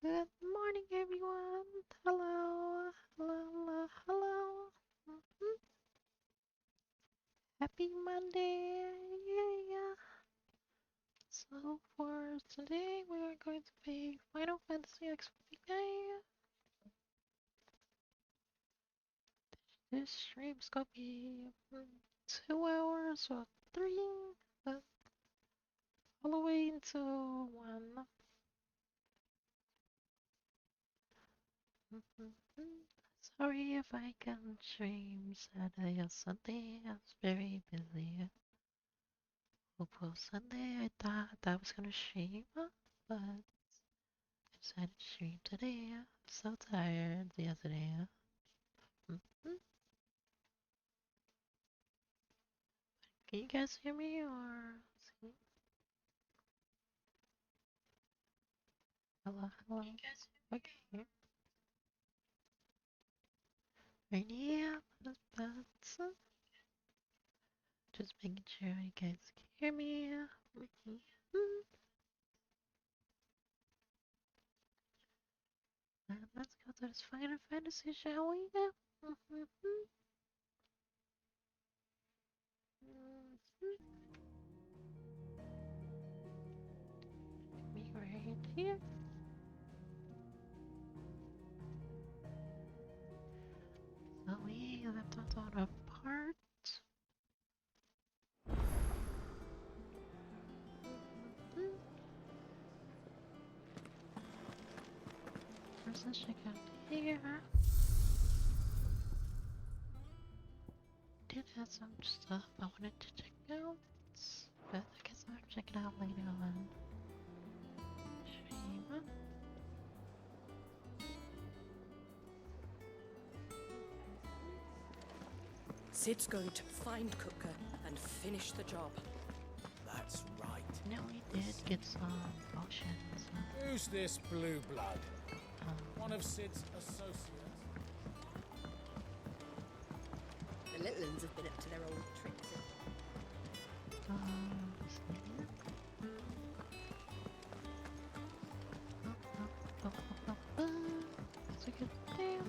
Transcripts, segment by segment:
Good morning, everyone. Hello, hello, hello. Mhm. Happy Monday. Yeah. So for today, we are going to play Final Fantasy XP. This stream's gonna be 2 hours or three, but all the way into one. Mhm. Sorry if I can't stream Saturday or Sunday. I was very busy. Well, Sunday I thought I was gonna stream, but I decided to stream today. I'm so tired yesterday. Mhm. Can you guys hear me or see? Hello, hello. Okay. Right, yeah, that's just making sure you guys can hear me. Mhm. Let's go to this Final Fantasy, shall we? Mhm. Me right here. So we left off on a part. First, let's check out here. Did have some stuff I wanted to check out, but I guess I'll check it out later on. Stream. Sid's going to find Cooker and finish the job. That's right. No, we did get some potions. Who's this blue blood? Um, One of Sid's associates? The little ones have been up to their old tricks. this here. That's a good thing.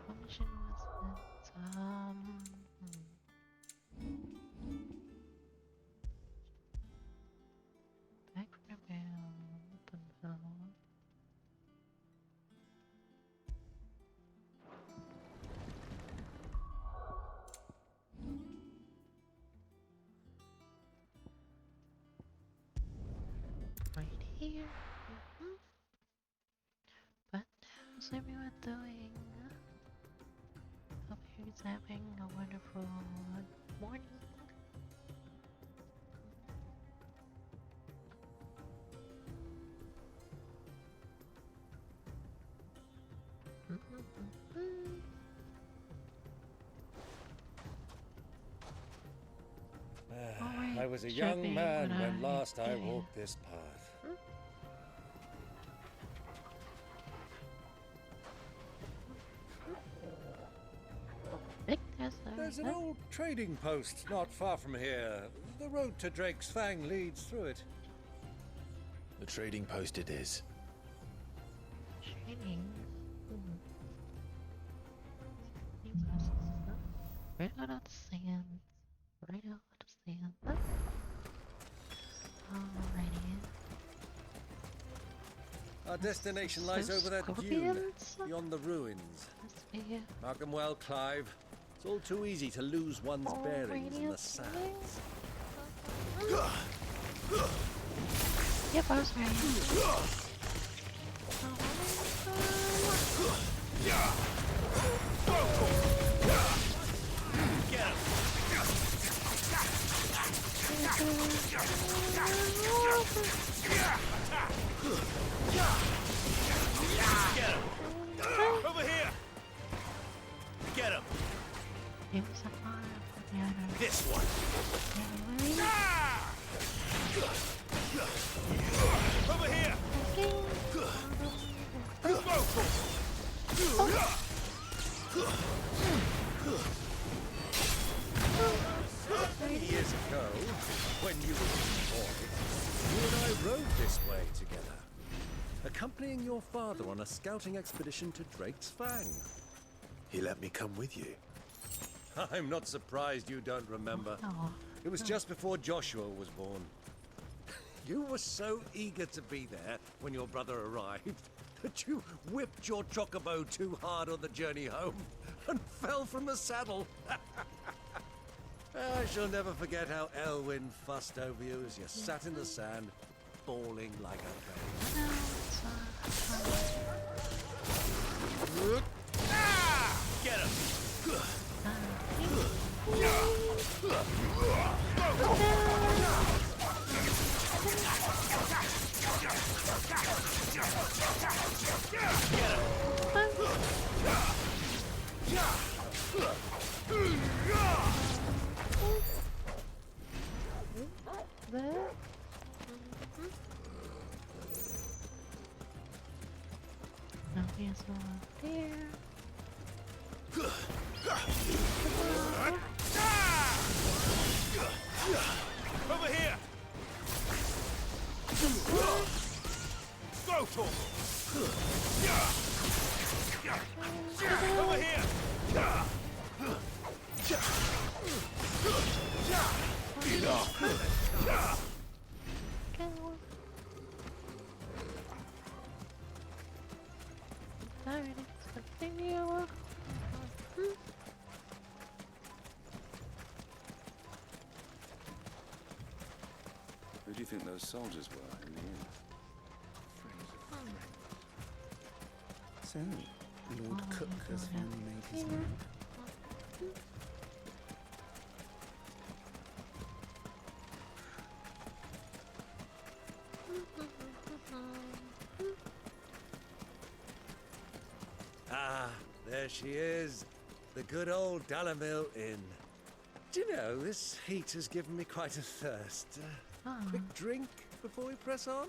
What mission was it? Back from the bell. Right here. But how's everyone doing? Hope everyone's having a wonderful morning. Alright, I was a Sharpie, young man what when last I did. walked this path. There's an old trading post not far from here. The road to Drake's Fang leads through it. The trading post it is. Training. Right out of the sand. Right out of the sand. Alrighty. Our destination lies So over that dune, scorpions? beyond the ruins. Let's see. Mark them well, Clive. It's all too easy to lose one's bearings in the Alrighty, sands. Yep, I was right. Over here! Get him! It was a fire banana. This one. Anyway. Over here. Many years ago, when you were a boy, you and I rode this way together, accompanying your father on a scouting expedition to Drake's Fang. He let me come with you. I'm not surprised you don't remember. Oh, It was just before Joshua was born. You were so eager to be there when your brother arrived that you whipped your chocobo too hard on the journey home and fell from the saddle. I shall never forget how Elwyn fussed over you as you sat in the sand, bawling like a baby. no, it's Get him. there. Now here's one there. Over here. Go, Torgal. Over here. Enough. Go. Alright, let's continue. Who do you think those soldiers were in the inn? So, Lord Cook has finally made his Here. mind. Ah, there she is. The good old Dalamil Inn. Do you know, this heat has given me quite a thirst. Quick drink before we press on?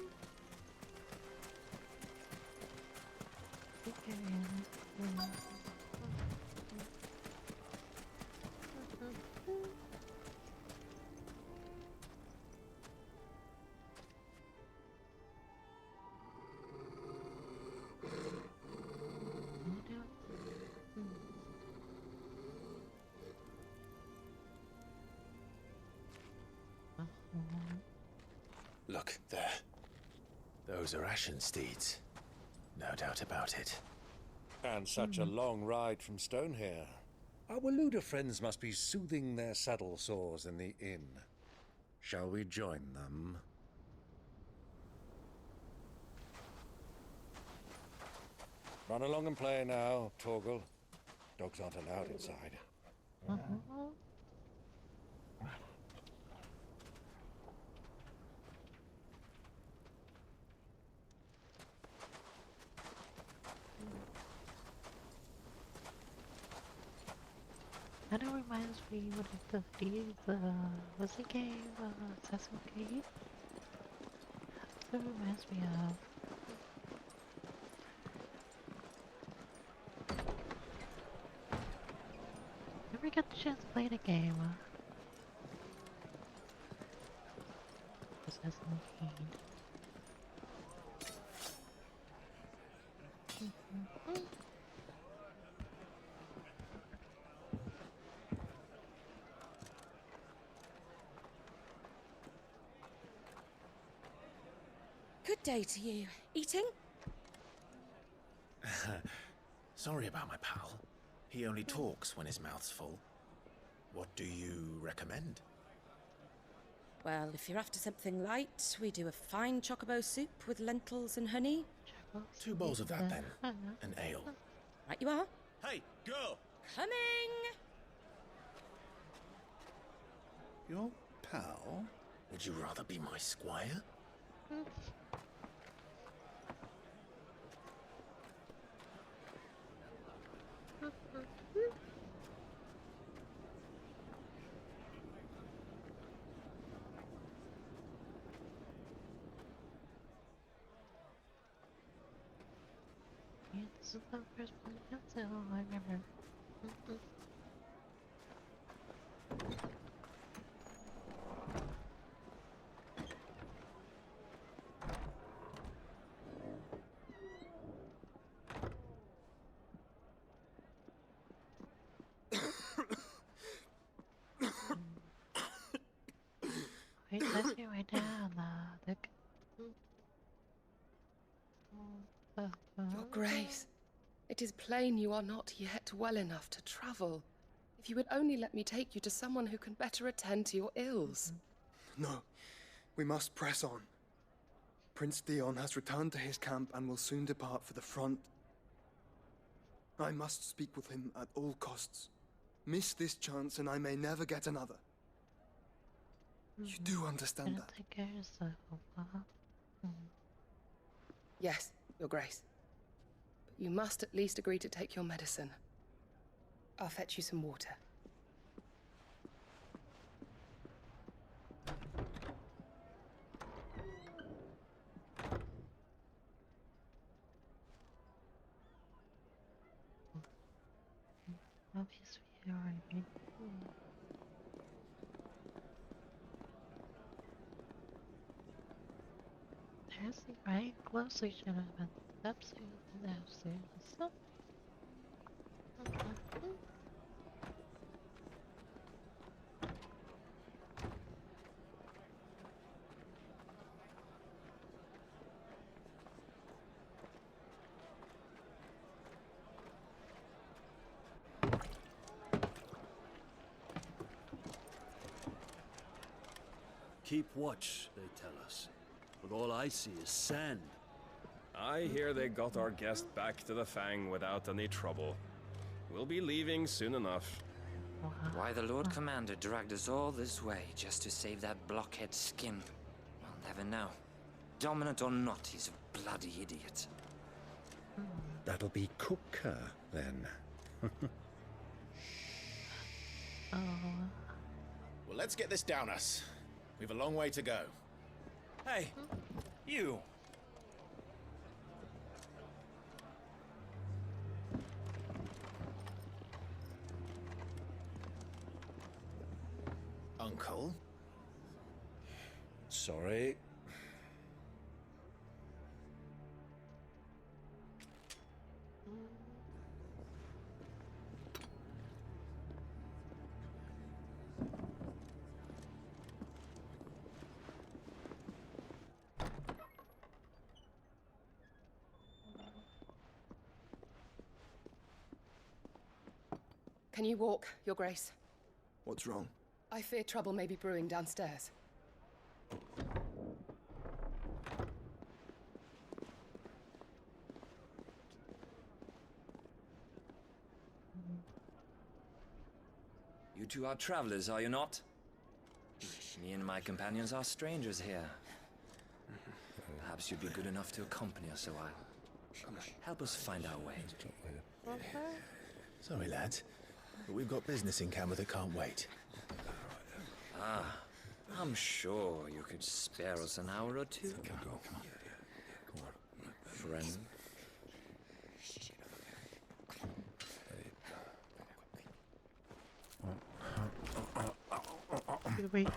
Look, there. Those are Ashen steeds. No doubt about it. And such a long ride from Stonehair. Our Waluda friends must be soothing their saddle sores in the inn. Shall we join them? Run along and play now, Torgal. Dogs aren't allowed inside. Kind of reminds me of the what's the game? Assassin's Creed? That's what it reminds me of. Never got the chance to play the game. Assassin's Creed. Good day to you. Eating? Sorry about my pal. He only talks when his mouth's full. What do you recommend? Well, if you're after something light, we do a fine chocobo soup with lentils and honey. 2 bowls of that then. An ale. Right you are. Hey, girl! Coming! Your pal? Would you rather be my squire? This is the first one until I remember. Wait, let's get right down the Your Grace, it is plain you are not yet well enough to travel. If you would only let me take you to someone who can better attend to your ills. No, we must press on. Prince Theon has returned to his camp and will soon depart for the front. I must speak with him at all costs. Miss this chance and I may never get another. You do understand that? Take care of yourself. Yes, Your Grace. But you must at least agree to take your medicine. I'll fetch you some water. Obviously, you already. There's the right closely should have been upstairs and downstairs. So. Keep watch, they tell us. But all I see is sand. I hear they got our guest back to the Fang without any trouble. We'll be leaving soon enough. Why the Lord Commander dragged us all this way just to save that blockhead Skim, we'll never know. Dominant or not, he's a bloody idiot. That'll be Cooker, then. Well, let's get this down us. We've a long way to go. Hey, you! Uncle? Sorry. Can you walk, Your Grace? What's wrong? I fear trouble may be brewing downstairs. You two are travelers, are you not? Me and my companions are strangers here. Perhaps you'd be good enough to accompany us a while. Help us find our way. Sorry, lads, but we've got business in Camber that can't wait. Ah, I'm sure you could spare us an hour or two. Come on. Friend. Wait.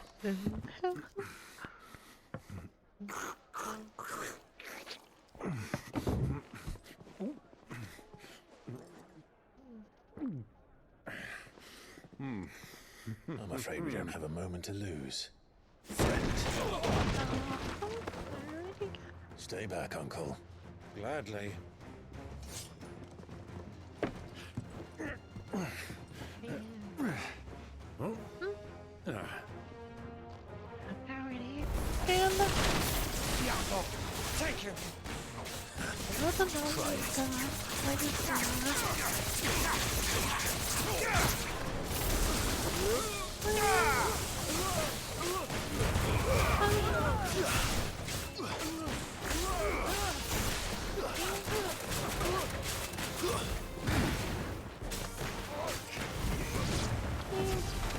I'm afraid we don't have a moment to lose. Stay back, Uncle. Gladly. Already. And Take him! what the hell is that? What is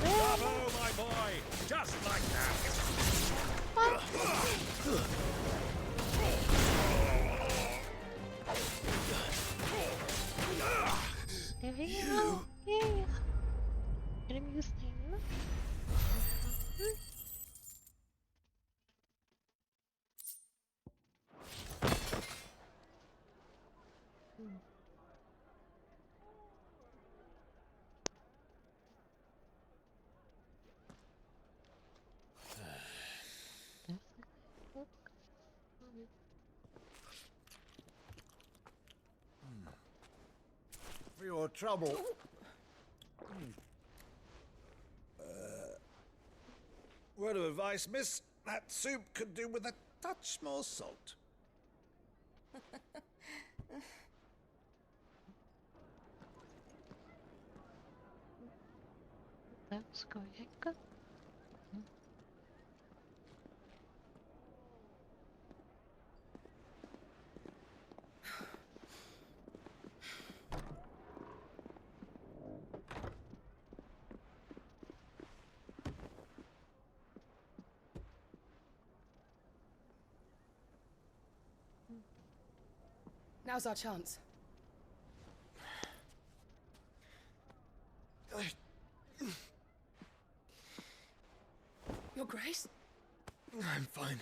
Bravo, my boy! Just like that! your trouble. Word of advice, miss. That soup could do with a touch more salt. That's going good. Now's our chance. Your Grace? I'm fine.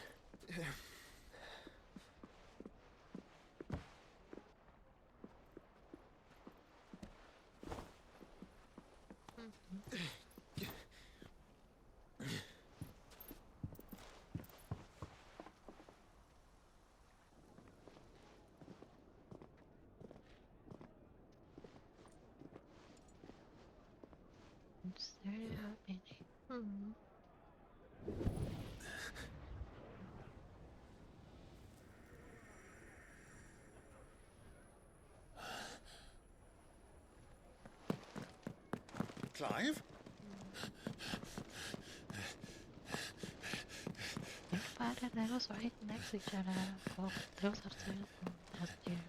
Is there not any? Clive? Why did I was right next to each other? Oh, those are stairs and stairs.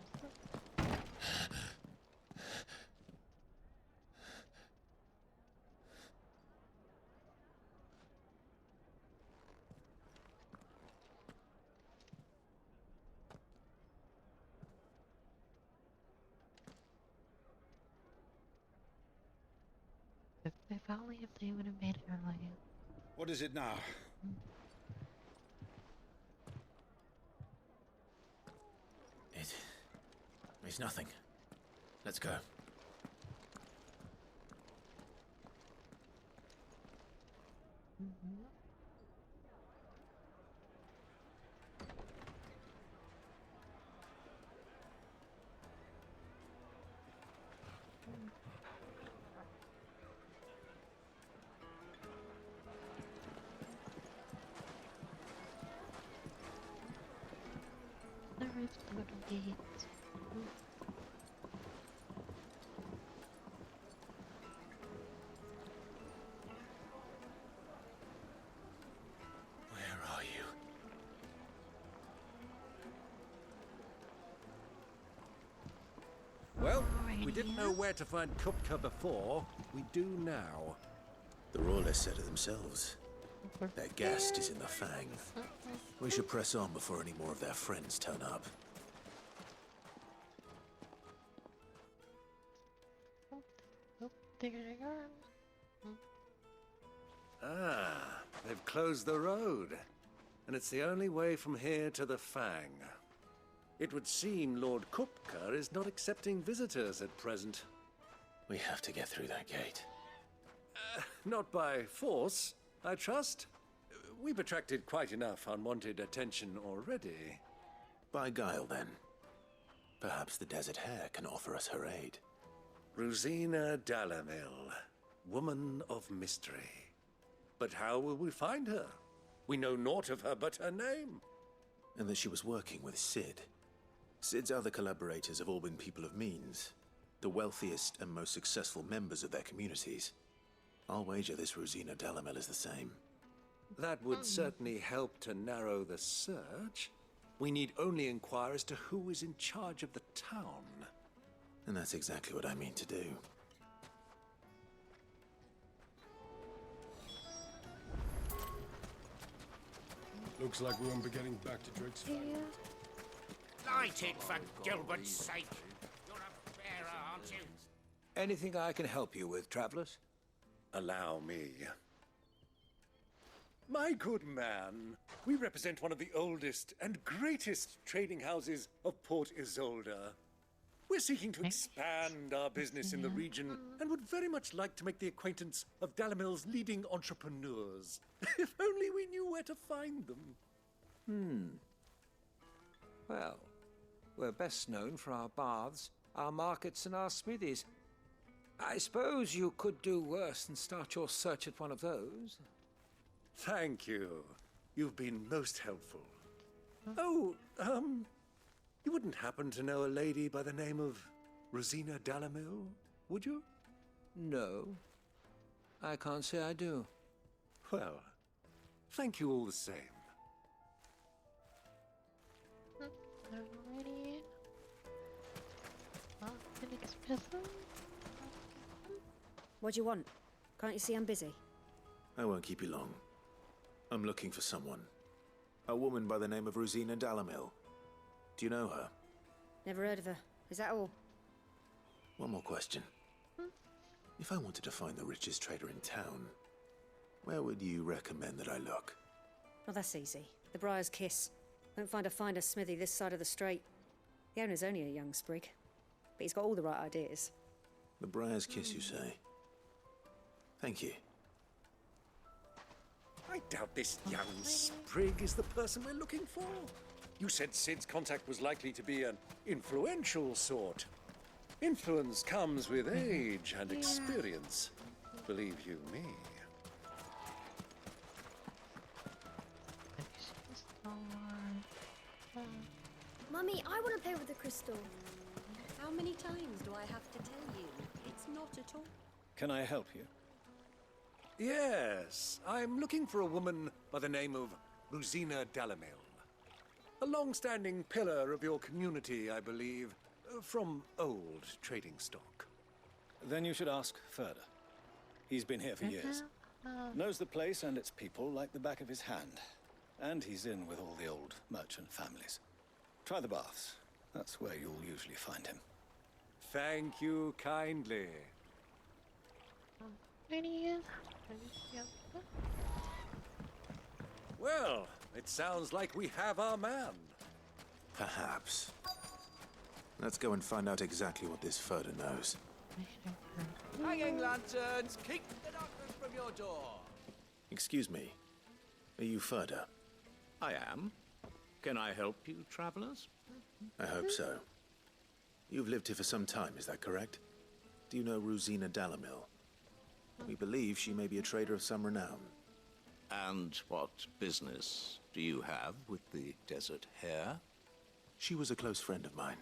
If only if they would have made it earlier. What is it now? It's nothing. Let's go. There is a little gate. Where are you? Well, we didn't know where to find Kupka before. We do now. The Rawless said it themselves. Their guest is in the Fang. We should press on before any more of their friends turn up. There they are. Ah, they've closed the road. And it's the only way from here to the Fang. It would seem Lord Kupka is not accepting visitors at present. We have to get through that gate. Not by force, I trust. We've attracted quite enough unwanted attention already. By guile, then. Perhaps the Desert Hare can offer us her aid. Rosina Dalamil, woman of mystery. But how will we find her? We know naught of her but her name. And that she was working with Cid. Cid's other collaborators have all been people of means, the wealthiest and most successful members of their communities. I'll wager this Rosina Dalamil is the same. That would certainly help to narrow the search. We need only inquire as to who is in charge of the town. And that's exactly what I mean to do. Looks like we won't be getting back to Drake's Fang. Light it, for Gilbert's sake. You're a bearer, aren't you? Anything I can help you with, travelers? Allow me. My good man, we represent one of the oldest and greatest trading houses of Port Isolde. We're seeking to expand our business in the region and would very much like to make the acquaintance of Dalamil's leading entrepreneurs. If only we knew where to find them. Well, we're best known for our baths, our markets, and our smithies. I suppose you could do worse than start your search at one of those. Thank you. You've been most helpful. Oh, you wouldn't happen to know a lady by the name of Rosina Dalamil, would you? No. I can't say I do. Well, thank you all the same. Alrighty. Well, Phoenix Prison. What do you want? Can't you see I'm busy? I won't keep you long. I'm looking for someone. A woman by the name of Rosina Dalamil. Do you know her? Never heard of her. Is that all? One more question. If I wanted to find the richest trader in town, where would you recommend that I look? Oh, that's easy. The Briar's Kiss. Won't find a finer smithy this side of the strait. The owner's only a young sprig, but he's got all the right ideas. The Briar's Kiss, you say? Thank you. I doubt this young sprig is the person we're looking for. You said Sid's contact was likely to be an influential sort. Influence comes with age and experience. Believe you me. Mummy, I want to play with the crystal. How many times do I have to tell you? It's not at all. Can I help you? Yes, I'm looking for a woman by the name of Rosina Dalamil. A long-standing pillar of your community, I believe, from old trading stock. Then you should ask Ferda. He's been here for years. Knows the place and its people like the back of his hand. And he's in with all the old merchant families. Try the baths. That's where you'll usually find him. Thank you kindly. Well, it sounds like we have our man. Perhaps. Let's go and find out exactly what this Ferda knows. Hanging lanterns, keep the darkness from your door. Excuse me. Are you Ferda? I am. Can I help you, travelers? I hope so. You've lived here for some time, is that correct? Do you know Rosina Dalamil? We believe she may be a trader of some renown. And what business do you have with the Desert Hare? She was a close friend of mine.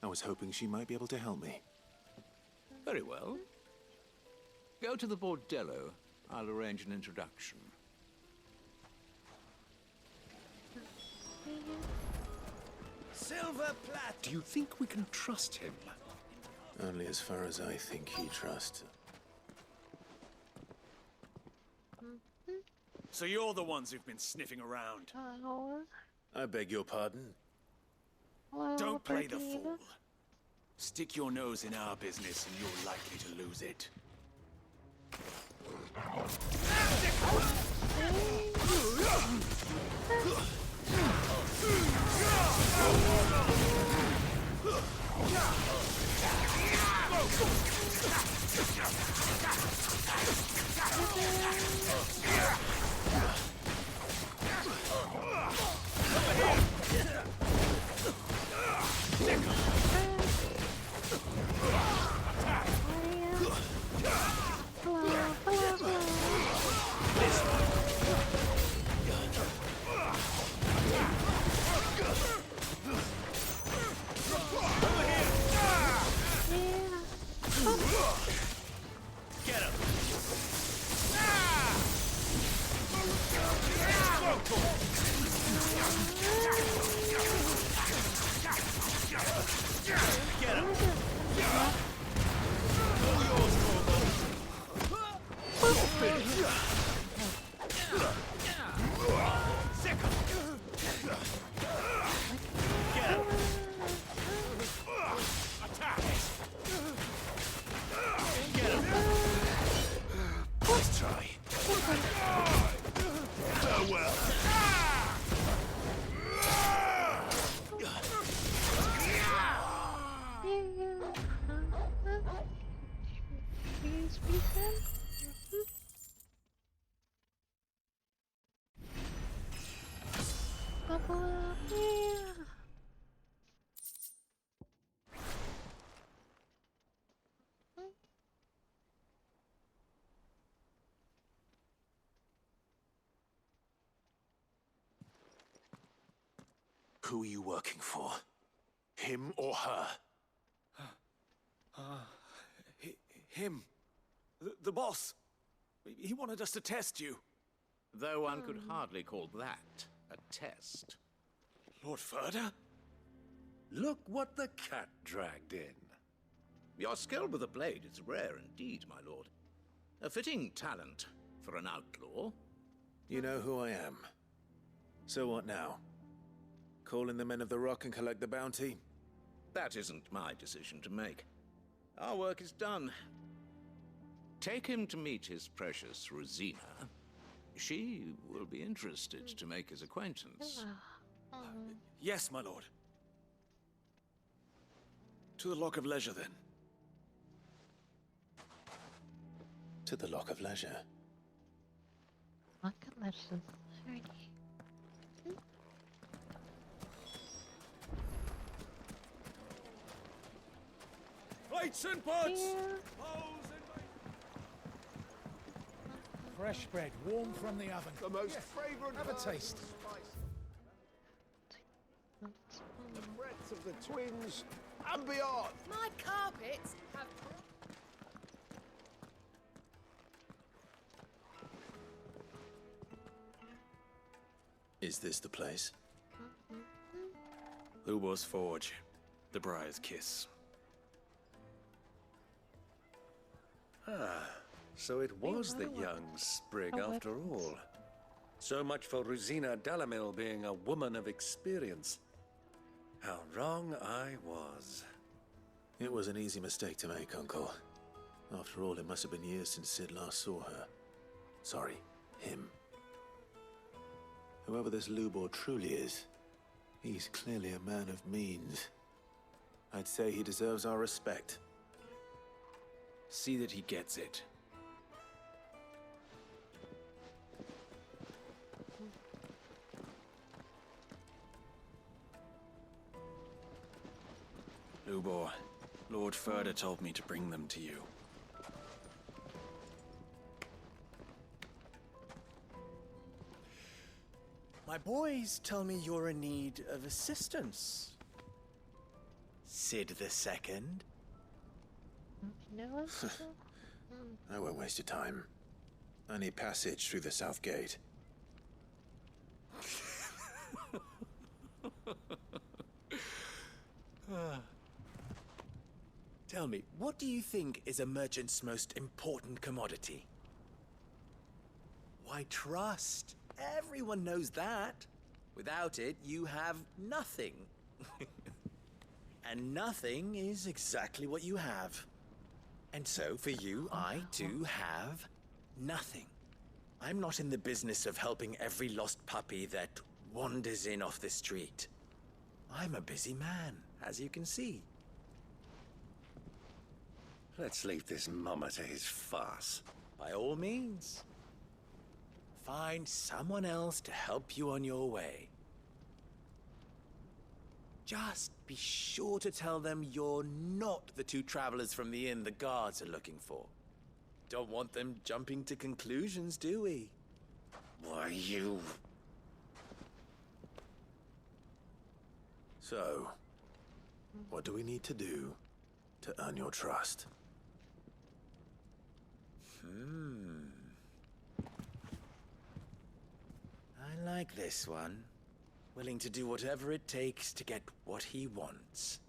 I was hoping she might be able to help me. Very well. Go to the Bordello. I'll arrange an introduction. Silver plat! Do you think we can trust him? Only as far as I think he trusts. So you're the ones who've been sniffing around. I beg your pardon? Don't play the fool. Stick your nose in our business and you're likely to lose it. Let's try. Farewell. Who are you working for? Him or her? Him. The boss. He wanted us to test you. Though one could hardly call that a test. Lord Ferda? Look what the cat dragged in. Your skill with the blade is rare indeed, my lord. A fitting talent for an outlaw. You know who I am. So what now? Call in the Men of the Rock and collect the bounty? That isn't my decision to make. Our work is done. Take him to meet his precious Rosina. She will be interested to make his acquaintance. Yes, my lord. To the Lock of Leisure, then. To the Lock of Leisure. Lock of Leisure. Plates and pots! Fresh bread, warm from the oven. The most fragrant. Have a taste. The breadth of the twins and beyond. My carpets have. Is this the place? Lubor's Forge. The Briar's Kiss. Ah, so it was the young sprig after all. So much for Rosina Dalamil being a woman of experience. How wrong I was. It was an easy mistake to make, Uncle. After all, it must have been years since Sid last saw her. Sorry, him. Whoever this Lubor truly is, he's clearly a man of means. I'd say he deserves our respect. See that he gets it. Lubor, Lord Ferda told me to bring them to you. My boys tell me you're in need of assistance. Sid the Second. No. I won't waste your time. I need passage through the south gate. Tell me, what do you think is a merchant's most important commodity? Why, trust. Everyone knows that. Without it, you have nothing. And nothing is exactly what you have. And so, for you, I too have nothing. I'm not in the business of helping every lost puppy that wanders in off the street. I'm a busy man, as you can see. Let's leave this mummer to his farce. By all means. Find someone else to help you on your way. Just be sure to tell them you're not the two travelers from the inn the guards are looking for. Don't want them jumping to conclusions, do we? Why, you... So, what do we need to do to earn your trust? I like this one. Willing to do whatever it takes to get what he wants.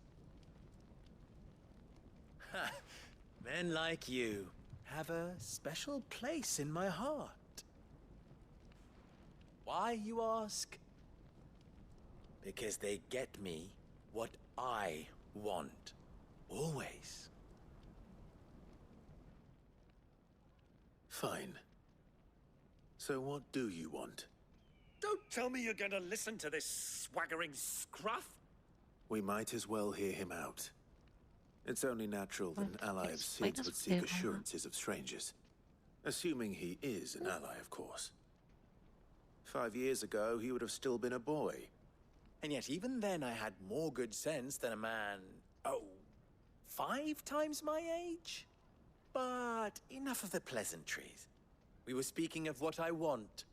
Ha! Men like you have a special place in my heart. Why, you ask? Because they get me what I want. Always. Fine. So what do you want? Don't tell me you're going to listen to this swaggering scruff. We might as well hear him out. It's only natural that an ally of Sid's would seek assurances of strangers. Assuming he is an ally, of course. 5 years ago, he would have still been a boy. And yet even then I had more good sense than a man, 5 times my age? But enough of the pleasantries. We were speaking of what I want.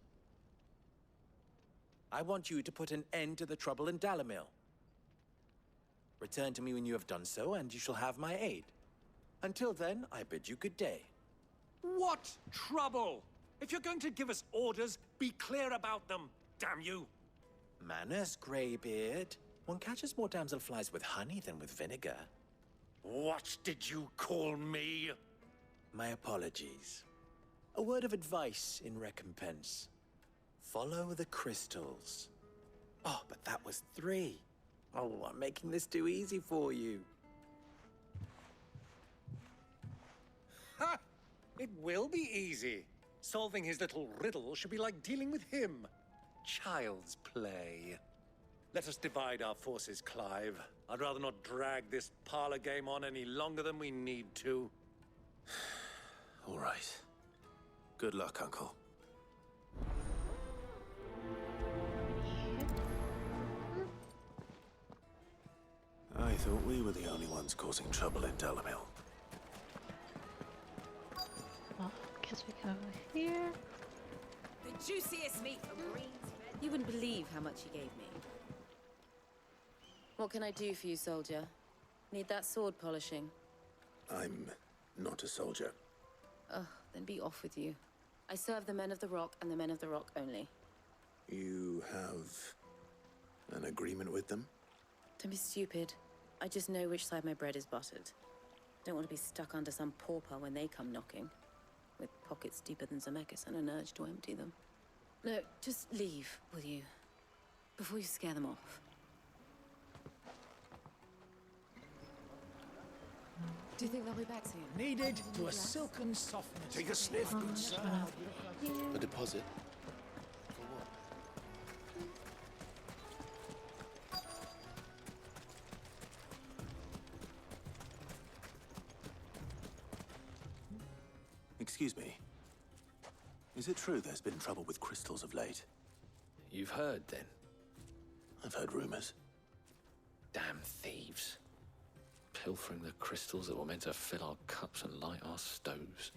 I want you to put an end to the trouble in Dalamil. Return to me when you have done so, and you shall have my aid. Until then, I bid you good day. What trouble? If you're going to give us orders, be clear about them, damn you! Manners, Greybeard. One catches more damselflies with honey than with vinegar. What did you call me? My apologies. A word of advice in recompense. Follow the crystals. Oh, but that was 3. Oh, I'm making this too easy for you. Ha! It will be easy. Solving his little riddle should be like dealing with him. Child's play. Let us divide our forces, Clive. I'd rather not drag this parlor game on any longer than we need to. All right. Good luck, Uncle. I thought we were the only ones causing trouble in Dalamil. Well, guess we go here. The juiciest meat for greens. You wouldn't believe how much he gave me. What can I do for you, soldier? Need that sword polishing? I'm not a soldier. Ugh, then be off with you. I serve the men of the Rock and the men of the Rock only. You have an agreement with them? Don't be stupid. I just know which side my bread is buttered. Don't want to be stuck under some pauper when they come knocking. With pockets deeper than Zemeckis and an urge to empty them. No, just leave, will you? Before you scare them off. Do you think they'll be back soon? Needed to a silken softness. Take a sniff, good sir. A deposit? Excuse me. Is it true there's been trouble with crystals of late? You've heard, then? I've heard rumors. Damn thieves. Pilfering the crystals that were meant to fill our cups and light our stoves.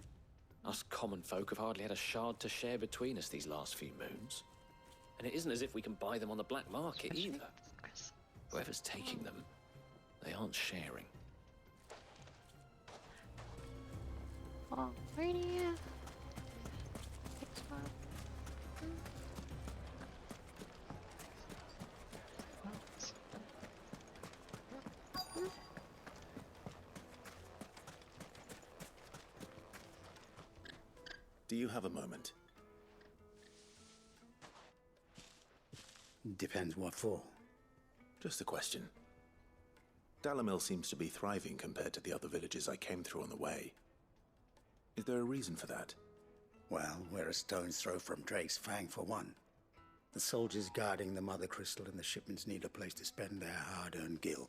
Us common folk have hardly had a shard to share between us these last few moons. And it isn't as if we can buy them on the black market either. Whoever's taking them, they aren't sharing. Alrighty. Next one. Do you have a moment? Depends what for. Just a question. Dalamil seems to be thriving compared to the other villages I came through on the way. Is there a reason for that? Well, we're a stone's throw from Drake's Fang for one. The soldiers guarding the Mother Crystal and the shipments need a place to spend their hard-earned gil.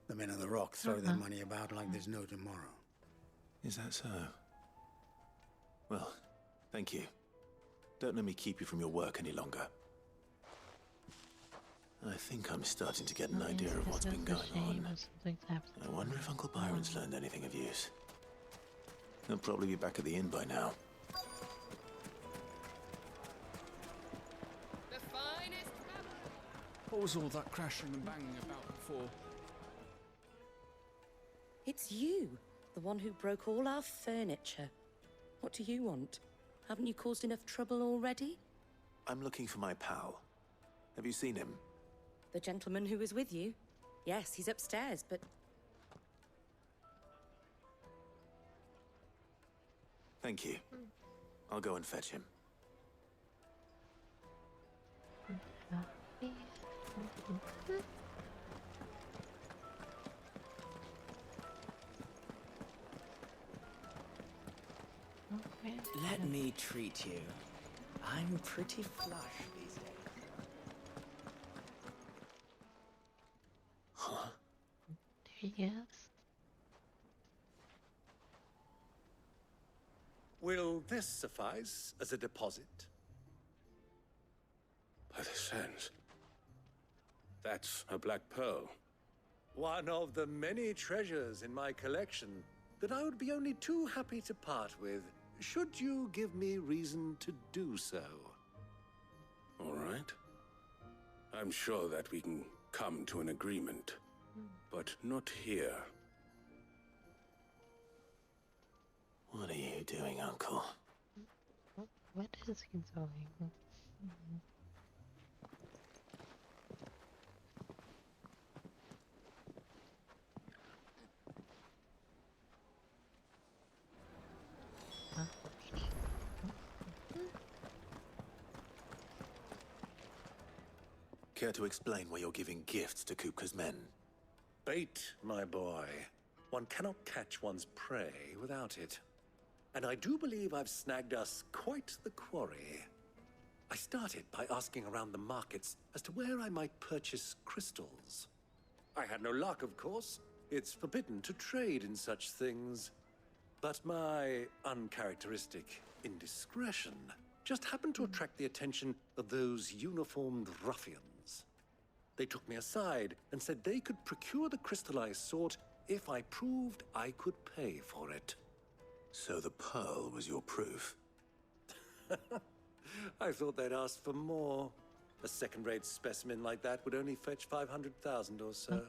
The men of the Rock throw their money about like there's no tomorrow. Is that so? Well, thank you. Don't let me keep you from your work any longer. I think I'm starting to get an idea of what's been going on. I wonder if Uncle Byron's learned anything of use. He'll probably be back at the inn by now. The finest. What was all that crashing and banging about before? It's you, the one who broke all our furniture. What do you want? Haven't you caused enough trouble already? I'm looking for my pal. Have you seen him? The gentleman who was with you? Yes, he's upstairs, but... Thank you. I'll go and fetch him. Let me treat you. I'm pretty flush these days. Huh? There he is. Will this suffice as a deposit? By the sands. That's a black pearl. One of the many treasures in my collection that I would be only too happy to part with, should you give me reason to do so. All right. I'm sure that we can come to an agreement, but not here. What are you doing, Uncle? What is he doing? Care to explain why you're giving gifts to Kupka's men? Bait, my boy. One cannot catch one's prey without it. And I do believe I've snagged us quite the quarry. I started by asking around the markets as to where I might purchase crystals. I had no luck, of course. It's forbidden to trade in such things. But my uncharacteristic indiscretion just happened to attract the attention of those uniformed ruffians. They took me aside and said they could procure the crystal I sought if I proved I could pay for it. So the pearl was your proof? I thought they'd ask for more. A second-rate specimen like that would only fetch 500,000 or so.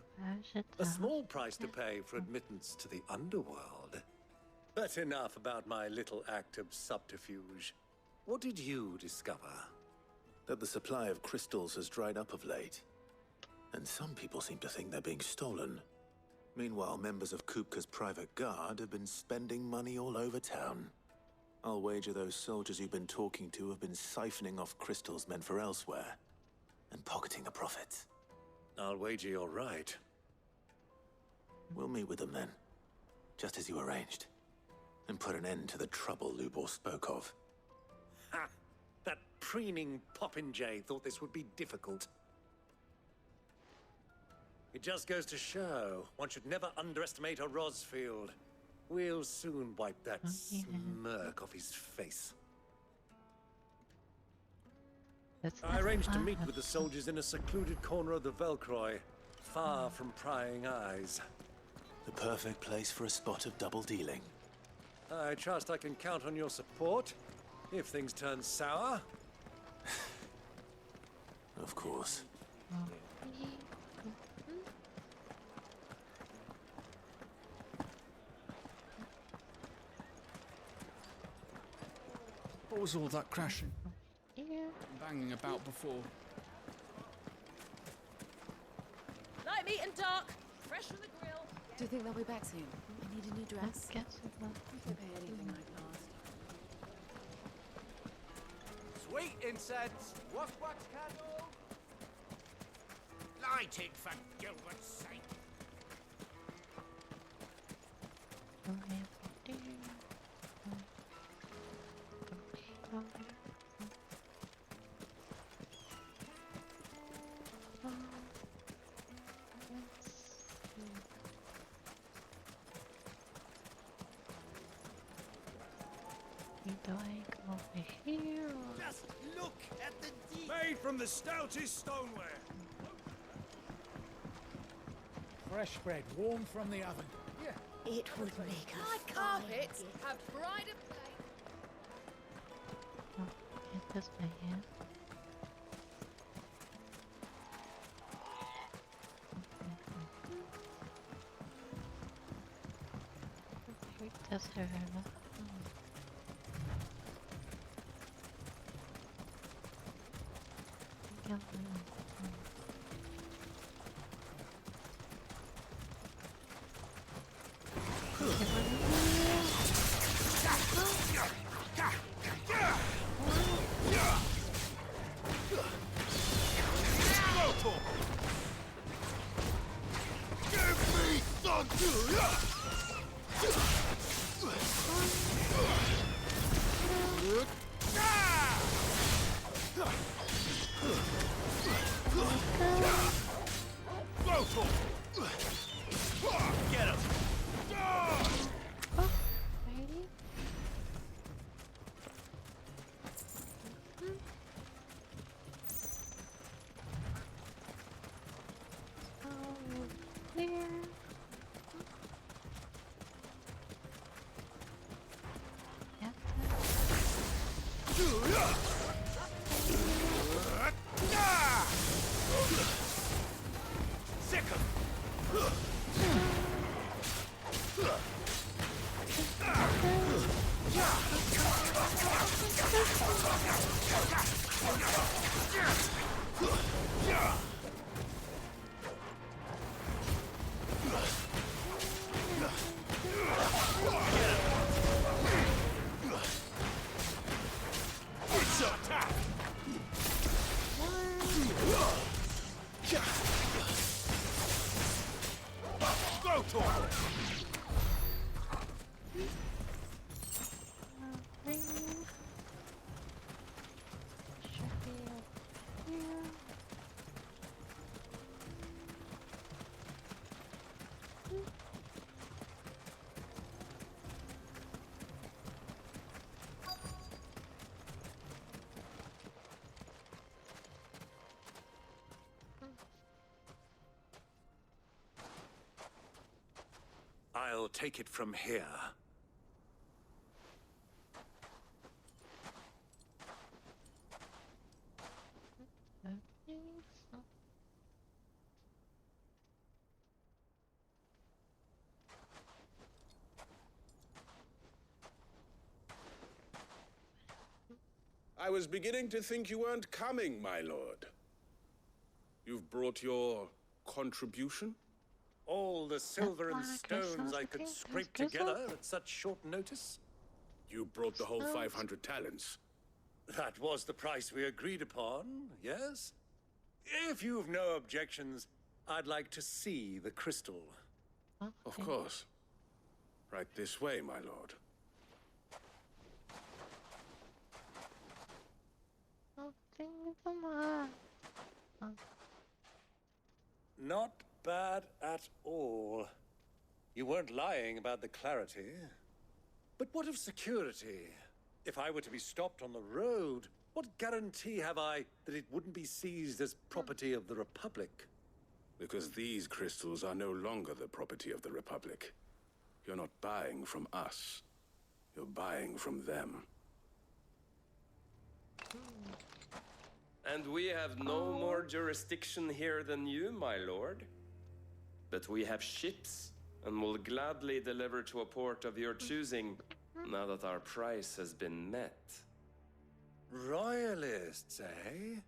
A small price to pay for admittance to the underworld. But enough about my little act of subterfuge. What did you discover? That the supply of crystals has dried up of late. And some people seem to think they're being stolen. Meanwhile, members of Kupka's private guard have been spending money all over town. I'll wager those soldiers you've been talking to have been siphoning off crystals meant for elsewhere, and pocketing the profits. I'll wager you're right. We'll meet with them then, just as you arranged, and put an end to the trouble Lubor spoke of. Ha! That preening popinjay thought this would be difficult. It just goes to show, one should never underestimate a Rosfield. We'll soon wipe that smirk off his face. I arranged to meet with the soldiers in a secluded corner of the Velcroy, far from prying eyes. The perfect place for a spot of double dealing. I trust I can count on your support, if things turn sour. Of course. What was all that crashing? Yeah. Banging about before. Light meat and dark, fresh from the grill. Do you think they'll be back soon? I need a new dress. I guess it will. If they pay anything like last. Sweet incense, wax candle. Light it for Gilbert's sake. Over here. Just look at the deep. Made from the stoutest stoneware. Fresh bread, warm from the oven. Yeah. It would make My carpets have brighter play. Oh, get this by here. This her. Get him! I'll take it from here. I was beginning to think you weren't coming, my lord. You've brought your contribution? All the silver and stones I could scrape together at such short notice? You brought the whole 500 talents. That was the price we agreed upon, yes? If you've no objections, I'd like to see the crystal. Of course. Right this way, my lord. Not bad at all. You weren't lying about the clarity. But what of security? If I were to be stopped on the road, what guarantee have I that it wouldn't be seized as property of the Republic? Because these crystals are no longer the property of the Republic. You're not buying from us. You're buying from them. And we have no more jurisdiction here than you, my lord. But we have ships, and will gladly deliver to a port of your choosing, now that our price has been met. Royalists, eh?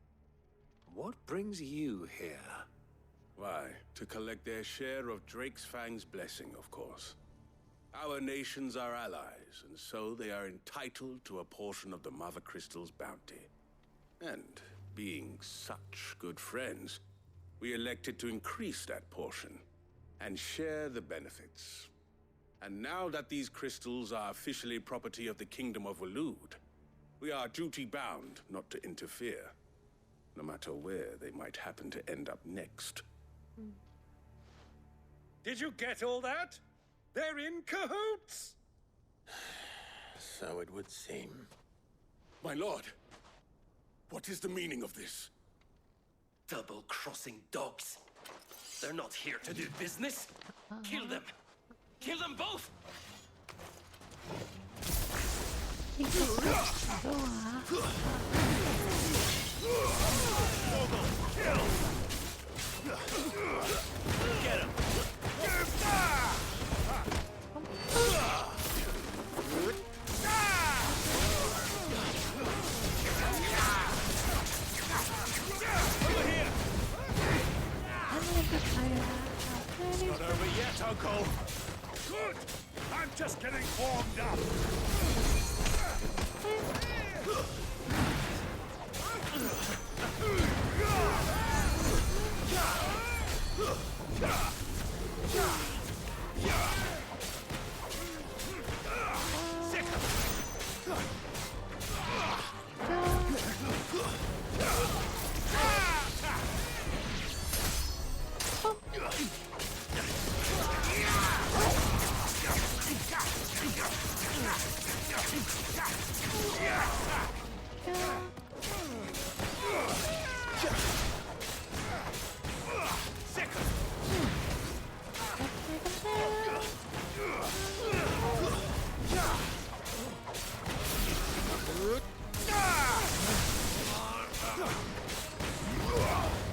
What brings you here? Why, to collect their share of Drake's Fang's blessing, of course. Our nations are allies, and so they are entitled to a portion of the Mother Crystal's bounty. And being such good friends, we elected to increase that portion and share the benefits. And now that these crystals are officially property of the Kingdom of Waloed, we are duty-bound not to interfere, no matter where they might happen to end up next. Did you get all that? They're in cahoots! So it would seem. My lord, what is the meaning of this? Double-crossing dogs. They're not here to do business. Kill them. Kill them both! Get him! It's not over yet, Uncle. Good! I'm just getting warmed up.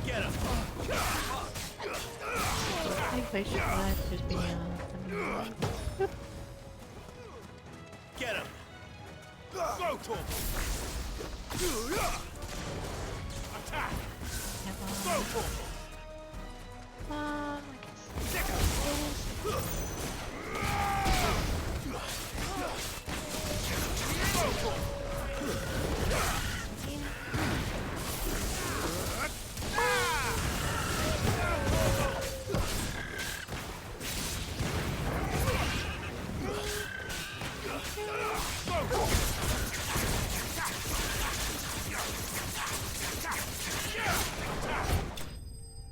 Get him! I think they should let just be honest. Get him! Go, Torval! Attack! Go, Torval!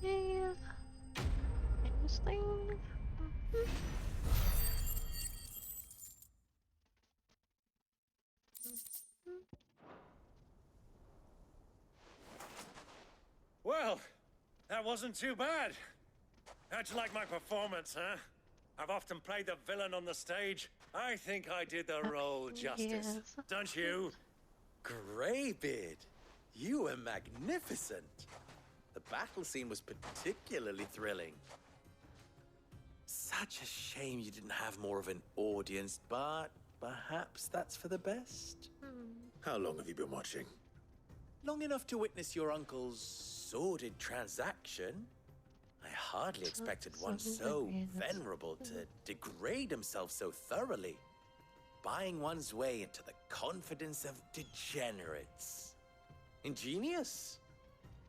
Yeah. Interesting. Well, that wasn't too bad. How'd you like my performance, huh? I've often played the villain on the stage. I think I did the role justice. Yes. Don't you? Greybeard, you were magnificent. The battle scene was particularly thrilling. Such a shame you didn't have more of an audience, but perhaps that's for the best. How long have you been watching? Long enough to witness your uncle's sordid transaction. I hardly expected one so venerable to degrade himself so thoroughly. Buying one's way into the confidence of degenerates. Ingenious.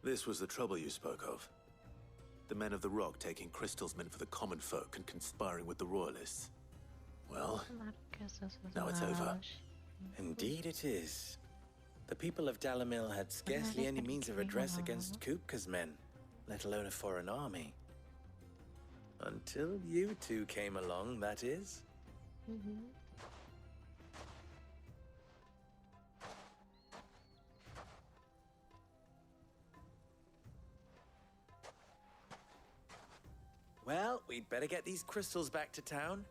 This was the trouble you spoke of. The men of the Rock taking crystals meant for the common folk and conspiring with the royalists. Well, now it's over. Indeed it is. The people of Dalamil had scarcely any means of redress against Kupka's men, let alone a foreign army. Until you two came along, that is. Well, we'd better get these crystals back to town.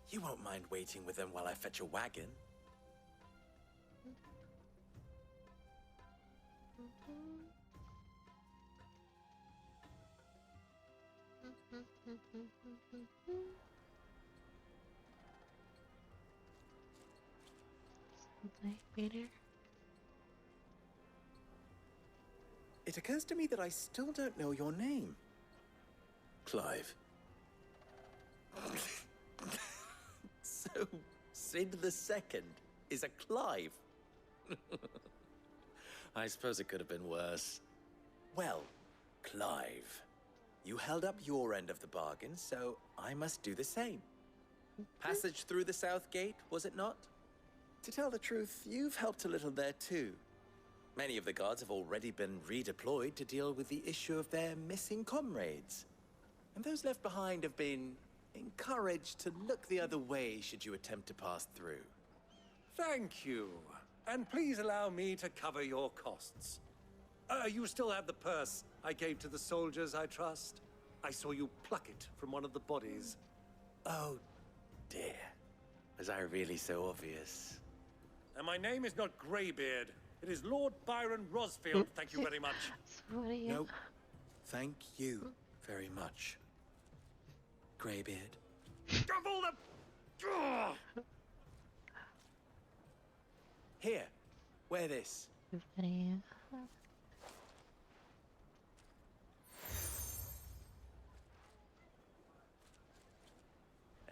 You won't mind waiting with them while I fetch a wagon. Peter. It occurs to me that I still don't know your name. Clive. So, Sid the Second is a Clive. I suppose it could have been worse. Well, Clive, you held up your end of the bargain, so I must do the same. Passage through the South Gate, was it not? To tell the truth, you've helped a little there too. Many of the guards have already been redeployed to deal with the issue of their missing comrades. And those left behind have been encouraged to look the other way should you attempt to pass through. Thank you. And please allow me to cover your costs. You still have the purse I gave to the soldiers, I trust? I saw you pluck it from one of the bodies. Oh, dear. Was I really so obvious? And my name is not Greybeard. It is Lord Byron Rosfield, thank you very much. Nope. Thank you very much, Greybeard. Of all the... Here, wear this.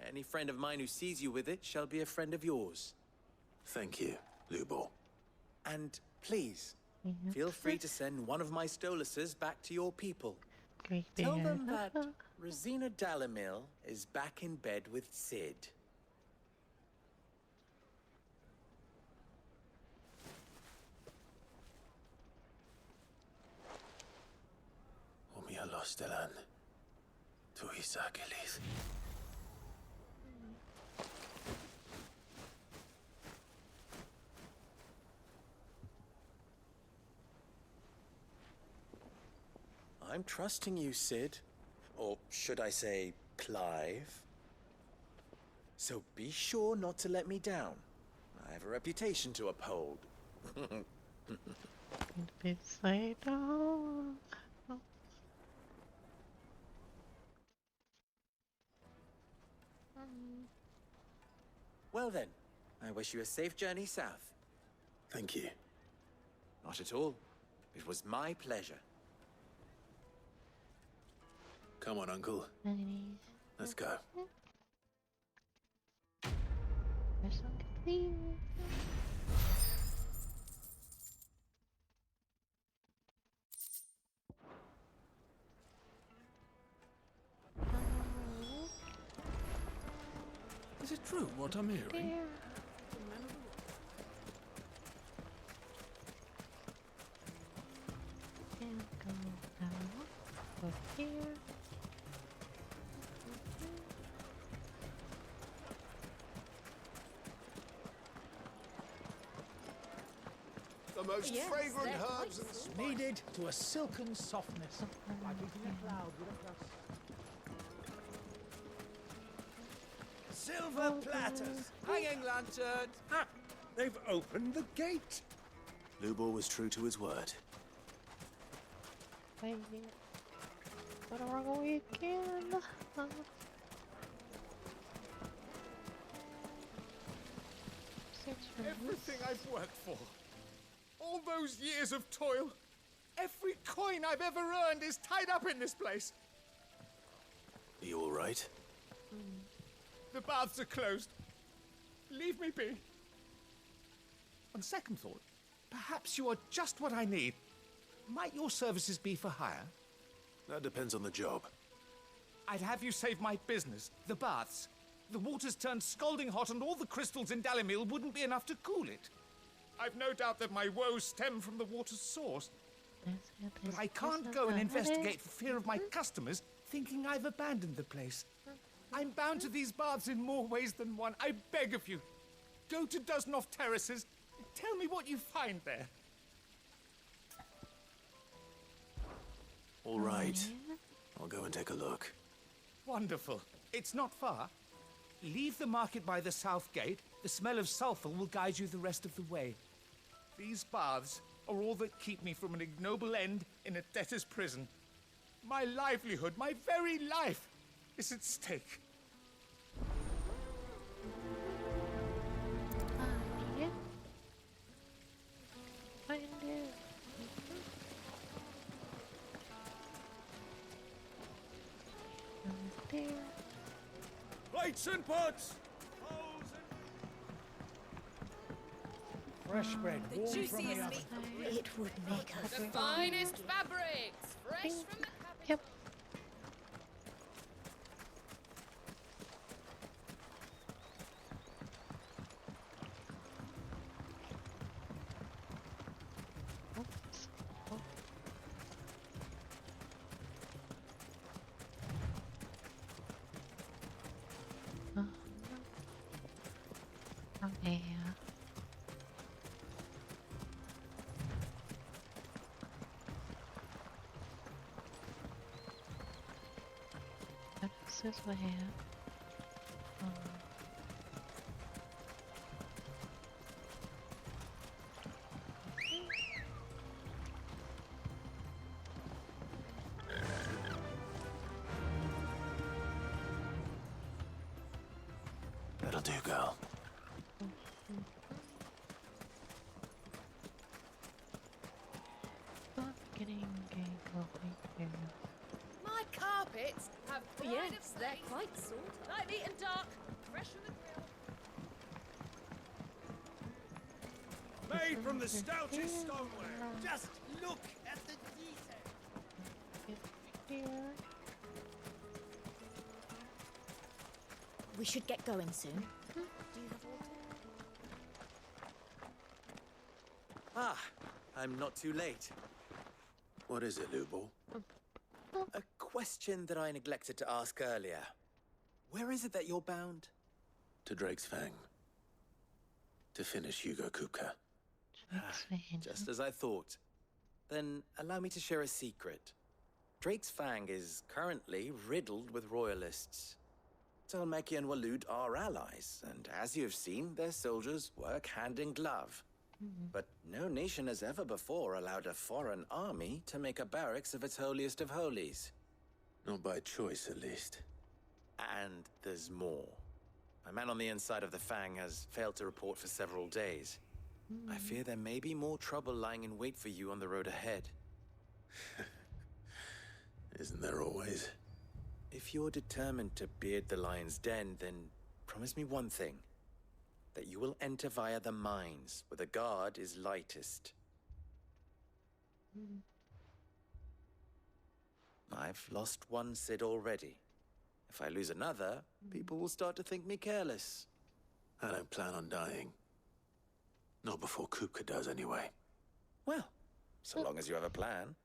Any friend of mine who sees you with it shall be a friend of yours. Thank you, Lubor. And please, feel free to send one of my Stoluses back to your people. Tell them that Rosina Dalamil is back in bed with Sid. Omia Lostelan. Tuisa Achilles. I'm trusting you, Sid. Or should I say, Clive? So be sure not to let me down. I have a reputation to uphold. Well then, I wish you a safe journey south. Thank you. Not at all. It was my pleasure. Come on, Uncle. Let's go. Mission complete. Is it true what I'm hearing? And go down. Go here. The most Yes, fragrant they're herbs and spices. Kneaded to a silken softness, like eating a cloud with a crust. Silver platters, hanging lanterns. Ah, they've opened the gate. Lubor was true to his word. Wait. What a wrong way again. Everything I've worked for. All those years of toil. Every coin I've ever earned is tied up in this place. Are you all right? The baths are closed. Leave me be. On second thought, perhaps you are just what I need. Might your services be for hire? That depends on the job. I'd have you save my business, the baths. The water's turned scalding hot and all the crystals in Dalimil wouldn't be enough to cool it. I've no doubt that my woes stem from the water's source. But I can't go and investigate for fear of my customers thinking I've abandoned the place. I'm bound to these baths in more ways than one. I beg of you, go to Dusnov Terraces. Tell me what you find there. All right. I'll go and take a look. Wonderful. It's not far. Leave the market by the south gate. The smell of sulfur will guide you the rest of the way. These baths are all that keep me from an ignoble end in a debtor's prison. My livelihood, my very life, is at stake. Yeah. Find it. There. Plates and pots. Fresh bread, The warm from the juiciest oven. meat. It would make a The finest fabrics, fresh from the Yep. Oops. Oh. Okay. This way. That'll do, girl. My carpets have pride Yes, of they're place. quite sorted. Lightly and dark, fresh from the grill. Made from the stoutest stoneware. Just look at the detail. We should get going soon. Ah, I'm not too late. What is it, Lubor? A question that I neglected to ask earlier. Where is it that you're bound? To Drake's Fang. To finish Hugo Kupka. Just as I thought. Then allow me to share a secret. Drake's Fang is currently riddled with royalists. Talmeki and Walud are allies, and as you've seen, their soldiers work hand in glove. But no nation has ever before allowed a foreign army to make a barracks of its holiest of holies. Not by choice, at least. And there's more. A man on the inside of the Fang has failed to report for several days. I fear there may be more trouble lying in wait for you on the road ahead. Isn't there always? If you're determined to beard the lion's den, then promise me one thing. That you will enter via the mines, where the guard is lightest. I've lost one Cid already. If I lose another, people will start to think me careless. I don't plan on dying. Not before Kupka does, anyway. Well, so long as you have a plan.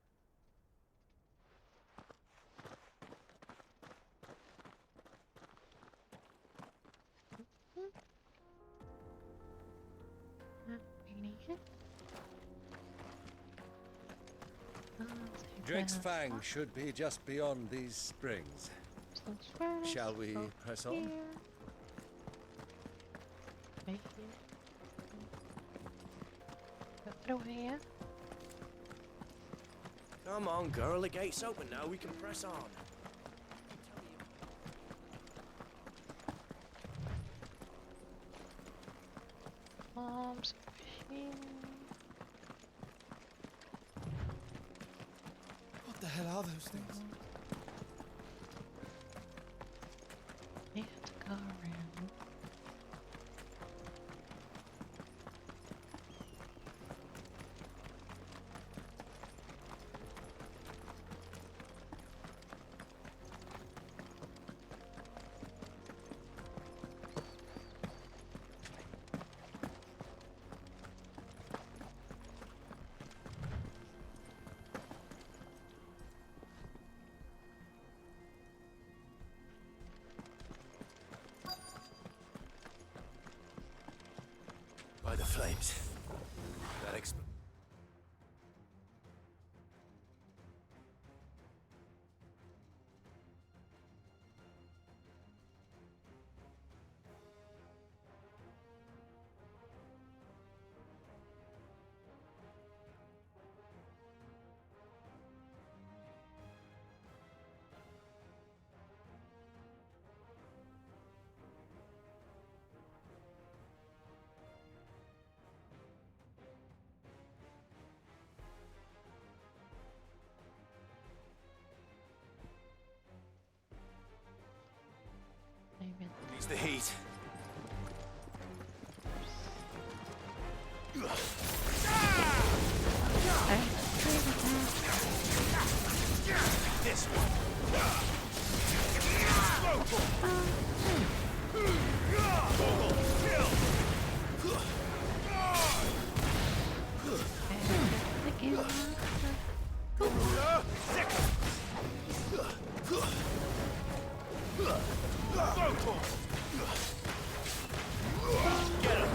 Drake's Fang should be just beyond these springs. Shall we press on? Through here. Come on, girl, the gate's open now, we can press on. Mom's fishing. What the hell are those things? We have to go around. By the flames. That Needs the heat. This one. Get him!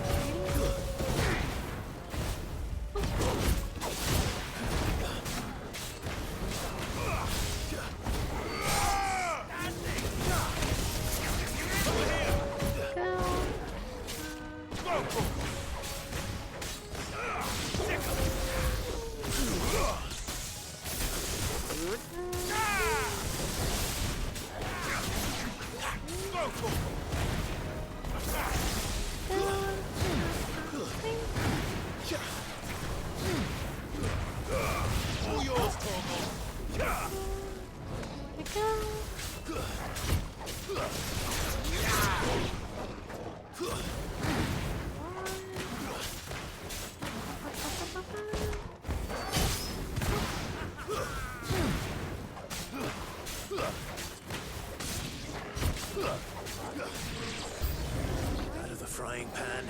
All yours, Torgal. Out of the frying pan.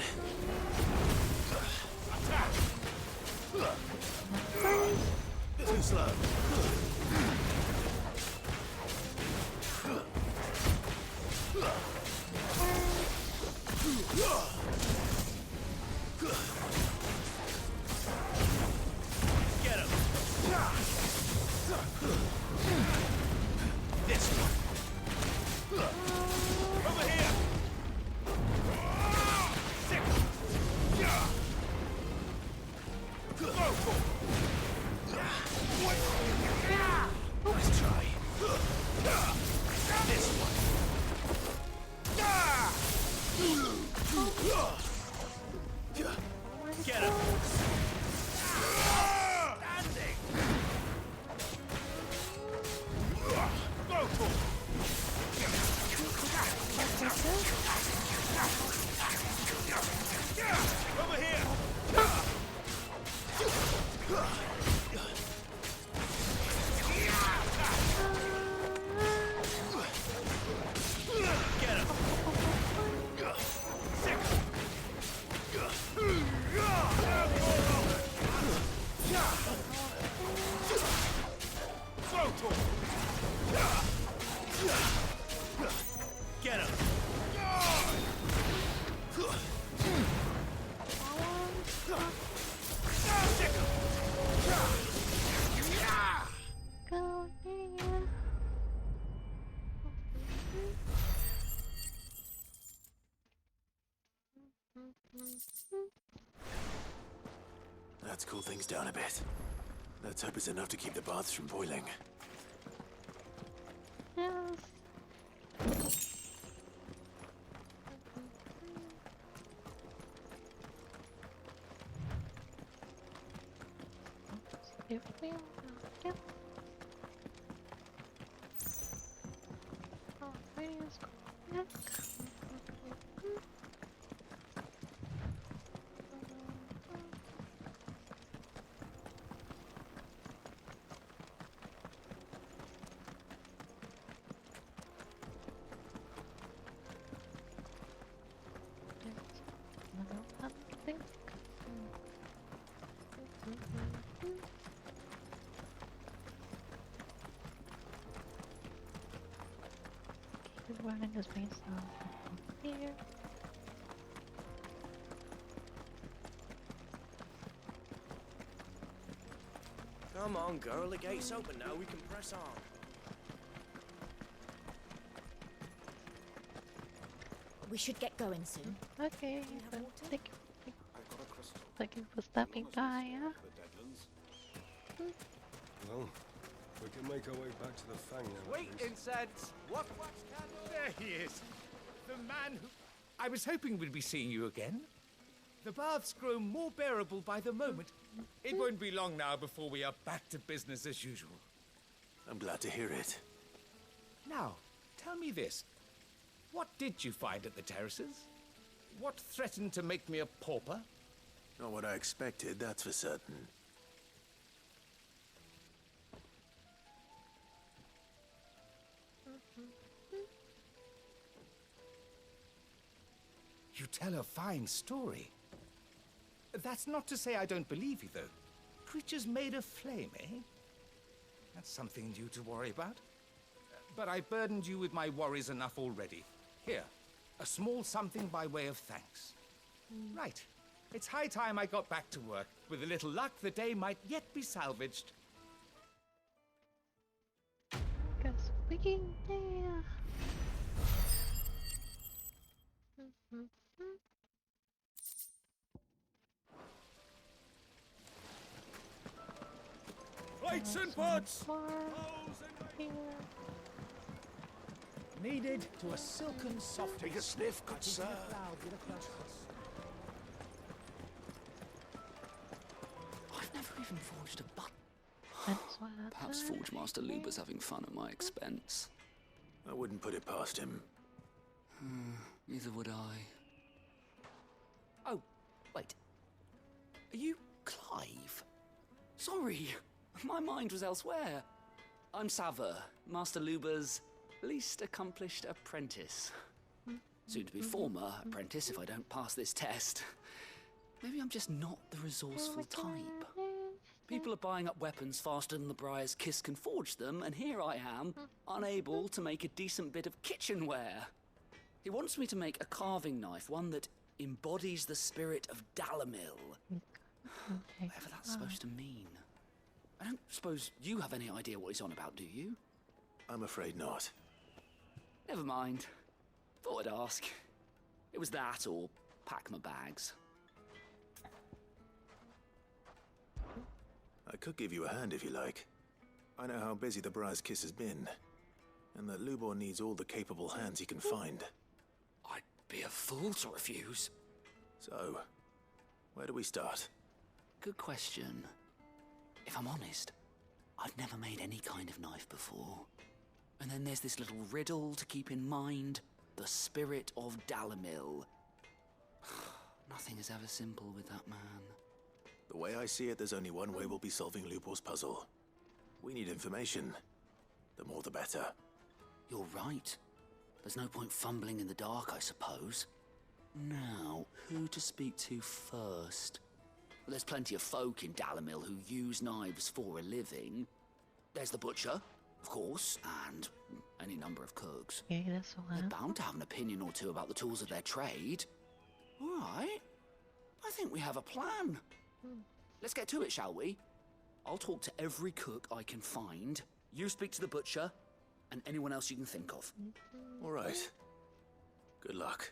Too slow. Get him! This one. Over here! Sick! Go! Over here! Get him! Get him! Let's cool things down a bit. Let's hope it's enough to keep the baths from boiling. Yes. If we yep. Oh, please go back. Keep running this base here. Come on, girl. The gate's open now. We can press on. We should get going soon. Okay, thank you. Thank you for stopping by, yeah? Well, we can make our way back to the Fang now. Wait, incense! What wax candle? There he is! The man who... I was hoping we'd be seeing you again. The baths grow more bearable by the moment. It won't be long now before we are back to business as usual. I'm glad to hear it. Now, tell me this. What did you find at the terraces? What threatened to make me a pauper? Not what I expected, that's for certain. You tell a fine story. That's not to say I don't believe you, though. Creatures made of flame, eh? That's something new to worry about. But I burdened you with my worries enough already. Here, a small something by way of thanks. Right. It's high time I got back to work. With a little luck, the day might yet be salvaged. Guess we can there. Lights and pots! Needed to a silken soft. Take a sniff, good sir. I've never even forged a button. That's what I Perhaps Forge Master Luber's having fun at my expense. I wouldn't put it past him. Neither would I. Oh, wait. Are you Clive? Sorry, my mind was elsewhere. I'm Sava, Master Luber's least accomplished apprentice. Soon to be former apprentice if I don't pass this test. Maybe I'm just not the resourceful type. People are buying up weapons faster than the Briar's Kiss can forge them, and here I am, unable to make a decent bit of kitchenware. He wants me to make a carving knife, one that embodies the spirit of Dalamil. Whatever that's supposed to mean. I don't suppose you have any idea what he's on about, do you? I'm afraid not. Never mind. Thought I'd ask. It was that or pack my bags. I could give you a hand if you like. I know how busy the Briar's Kiss has been, and that Lubor needs all the capable hands he can find. I'd be a fool to refuse. So, where do we start? Good question. If I'm honest, I've never made any kind of knife before. And then there's this little riddle to keep in mind. The spirit of Dalimil. Nothing is ever simple with that man. The way I see it, there's only one way we'll be solving Lubor's puzzle. We need information. The more the better. You're right. There's no point fumbling in the dark, I suppose. Now, who to speak to first? Well, there's plenty of folk in Dalimil who use knives for a living. There's the butcher, of course, and any number of cooks. Yeah, that's the They're one. bound to have an opinion or two about the tools of their trade. All right. I think we have a plan. Let's get to it, shall we? I'll talk to every cook I can find. You speak to the butcher, and anyone else you can think of. All right. Good luck.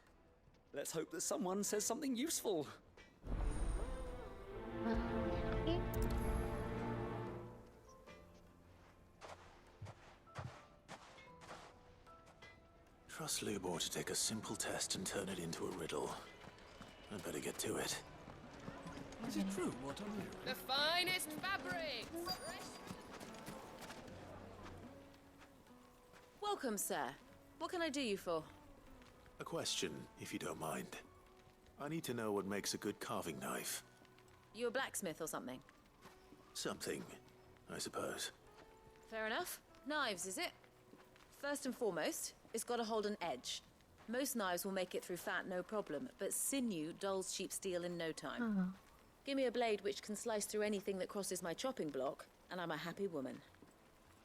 Let's hope that someone says something useful. Trust Lubor to take a simple test and turn it into a riddle. I'd better get to it. Is it true what I'm hearing? The finest fabrics! Welcome, sir. What can I do you for? A question, if you don't mind. I need to know what makes a good carving knife. You a blacksmith or something? Something, I suppose. Fair enough. Knives, is it? First and foremost, it's got to hold an edge. Most knives will make it through fat, no problem, but sinew dulls cheap steel in no time. Give me a blade which can slice through anything that crosses my chopping block, and I'm a happy woman.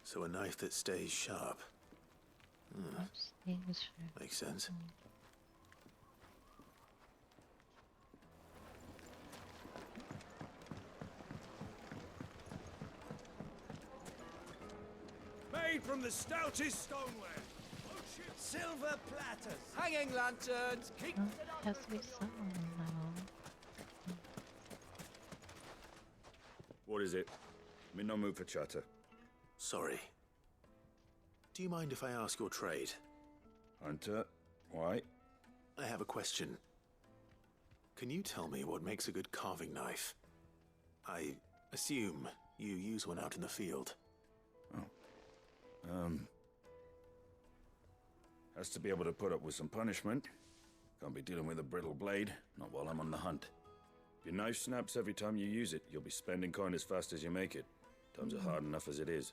So a knife that stays sharp. Makes sense. Made from the stoutest stoneware. Silver platters. Hanging lanterns. Keep Has to be someone now. What is it? I'm in no mood for chatter. Sorry. Do you mind if I ask your trade? Hunter, why? I have a question. Can you tell me what makes a good carving knife? I assume you use one out in the field. Has to be able to put up with some punishment. Can't be dealing with a brittle blade, not while I'm on the hunt. If your knife snaps every time you use it, you'll be spending coin as fast as you make it. Times are hard enough as it is.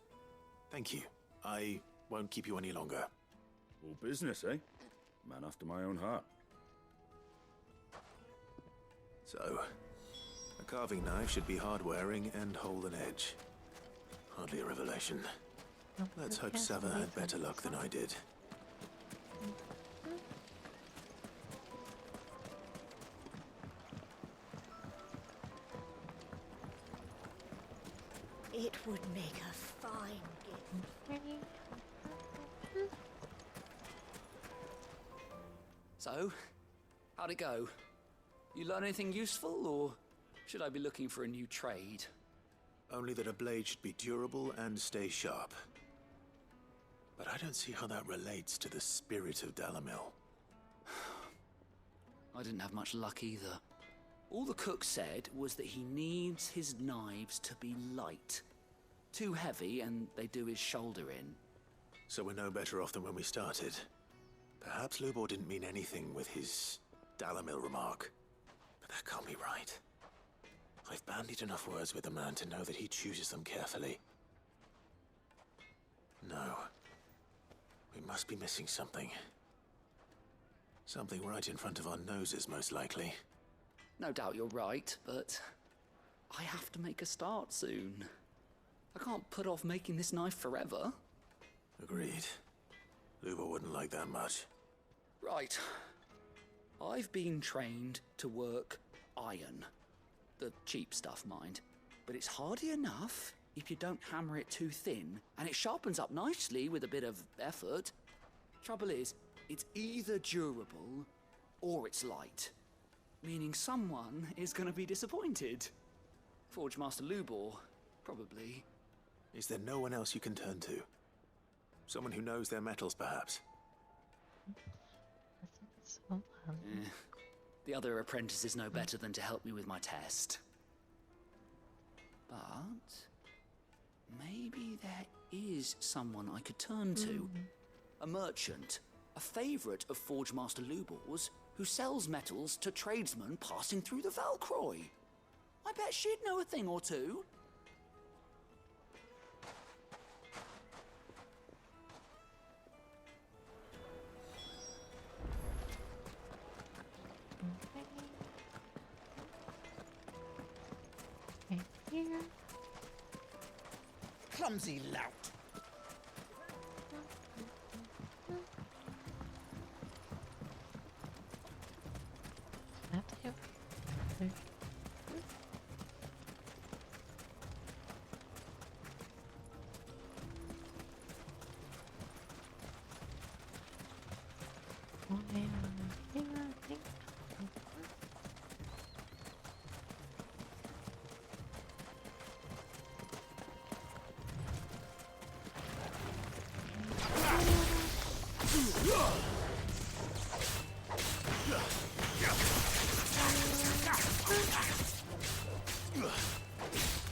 Thank you. I won't keep you any longer. All business, eh? Man after my own heart. So, a carving knife should be hard-wearing and hold an edge. Hardly a revelation. Let's hope Sava had better luck than I did. It would make a fine gift. So, how'd it go? You learn anything useful, or should I be looking for a new trade? Only that a blade should be durable and stay sharp. But I don't see how that relates to the spirit of Dalimil. I didn't have much luck either. All the cook said was that he needs his knives to be light. Too heavy and they do his shoulder in. So we're no better off than when we started. Perhaps Lubor didn't mean anything with his Dalimil remark. But that can't be right. I've bandied enough words with the man to know that he chooses them carefully. No. We must be missing something. Something right in front of our noses, most likely. No doubt you're right, but I have to make a start soon. I can't put off making this knife forever. Agreed. Lubor wouldn't like that much. Right. I've been trained to work iron. The cheap stuff, mind. But it's hardy enough if you don't hammer it too thin, and it sharpens up nicely with a bit of effort. Trouble is, it's either durable or it's light. Meaning someone is going to be disappointed. Forge Master Lubor, probably. Is there no one else you can turn to? Someone who knows their metals, perhaps? The other apprentices know better than to help me with my test. But maybe there is someone I could turn to. A merchant, a favourite of Forge Master Lubor's, who sells metals to tradesmen passing through the Valcroy. I bet she'd know a thing or two. Here. Clumsy lout. That's you.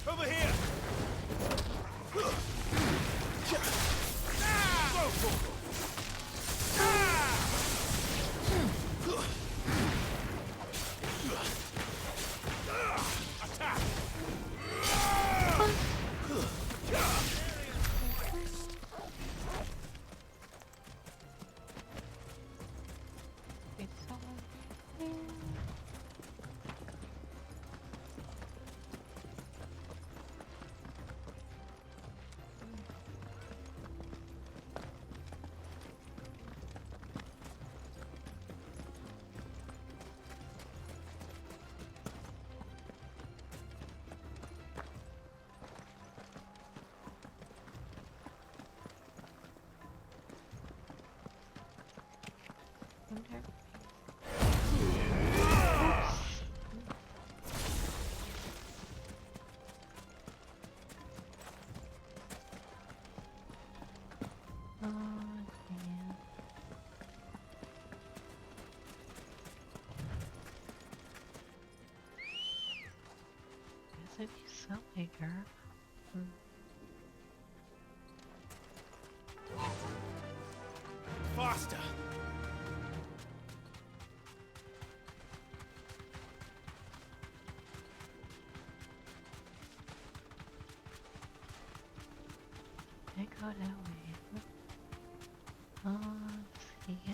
Over here! Attack! It's all here. Wonder. Oh, yeah. Guess if you sell me, girl. Faster! I go that way. Yeah.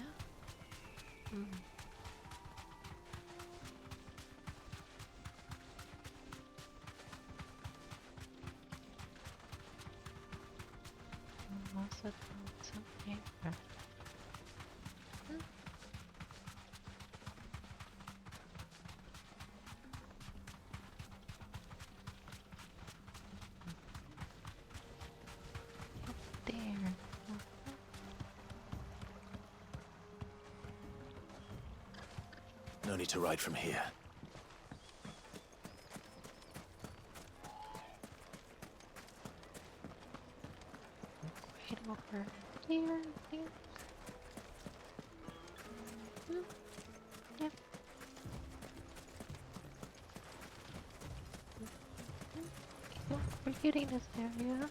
Also found some paper. There. No need to ride from here. Right over here. Yep. We're getting this area.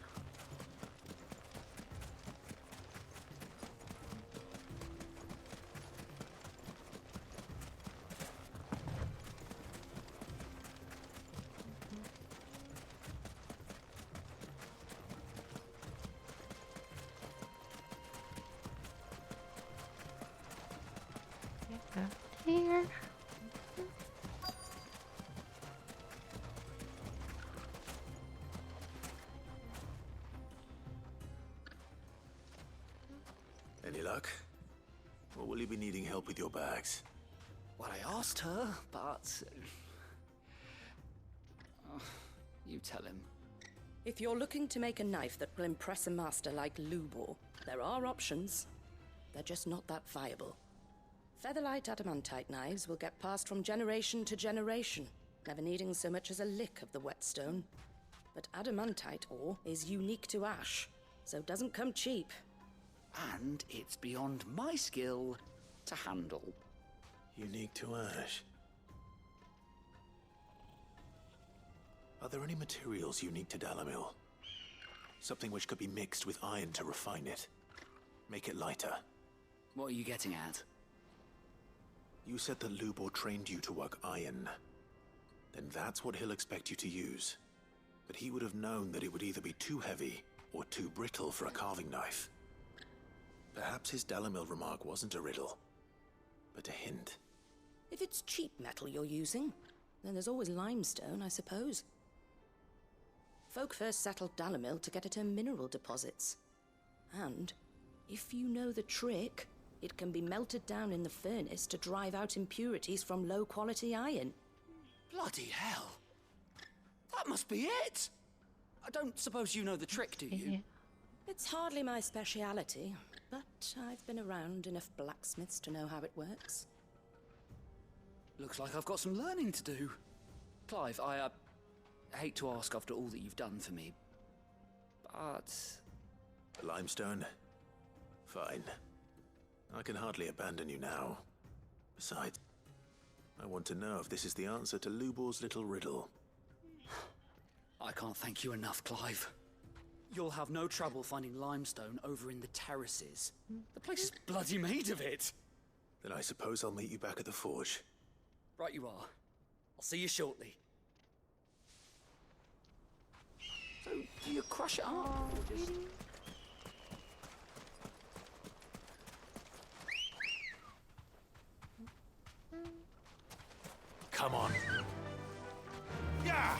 Here. Any luck? Or will you be needing help with your bags? Well, I asked her, but... you tell him. If you're looking to make a knife that will impress a master like Lubor, there are options. They're just not that viable. Featherlight adamantite knives will get passed from generation to generation, never needing so much as a lick of the whetstone. But adamantite ore is unique to ash, so it doesn't come cheap. And it's beyond my skill to handle. Unique to ash. Are there any materials unique to Dalamil? Something which could be mixed with iron to refine it. Make it lighter. What are you getting at? You said that Lubor trained you to work iron. Then that's what he'll expect you to use. But he would have known that it would either be too heavy or too brittle for a carving knife. Perhaps his Dalamil remark wasn't a riddle, but a hint. If it's cheap metal you're using, then there's always limestone, I suppose. Folk first settled Dalamil to get at her mineral deposits. And, if you know the trick, it can be melted down in the furnace to drive out impurities from low-quality iron. Bloody hell! That must be it! I don't suppose you know the trick, do you? It's hardly my speciality, but I've been around enough blacksmiths to know how it works. Looks like I've got some learning to do. Clive, I hate to ask after all that you've done for me, but... Limestone? Fine. I can hardly abandon you now. Besides, I want to know if this is the answer to Lubor's little riddle. I can't thank you enough, Clive. You'll have no trouble finding limestone over in the terraces. The place is bloody made of it. Then I suppose I'll meet you back at the forge. Right you are. I'll see you shortly. So, do you crush it up, or just... Come on. Yeah!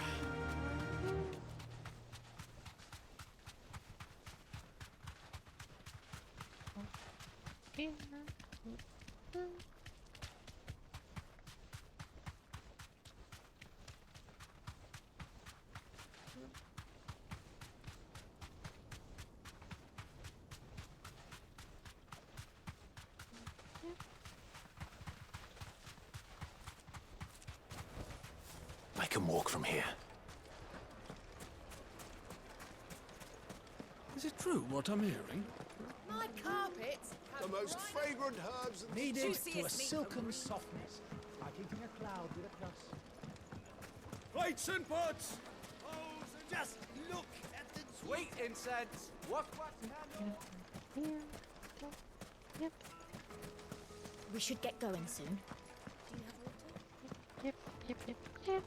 I can walk from here. Is it true what I'm hearing? My carpets The most fragrant herbs and Kneaded to a Juiciest meat silken softness, like eating a cloud with a crust. Plates and pots! Just look at the sweet incense. What? We should get going soon. Yep, yep, yep, yep.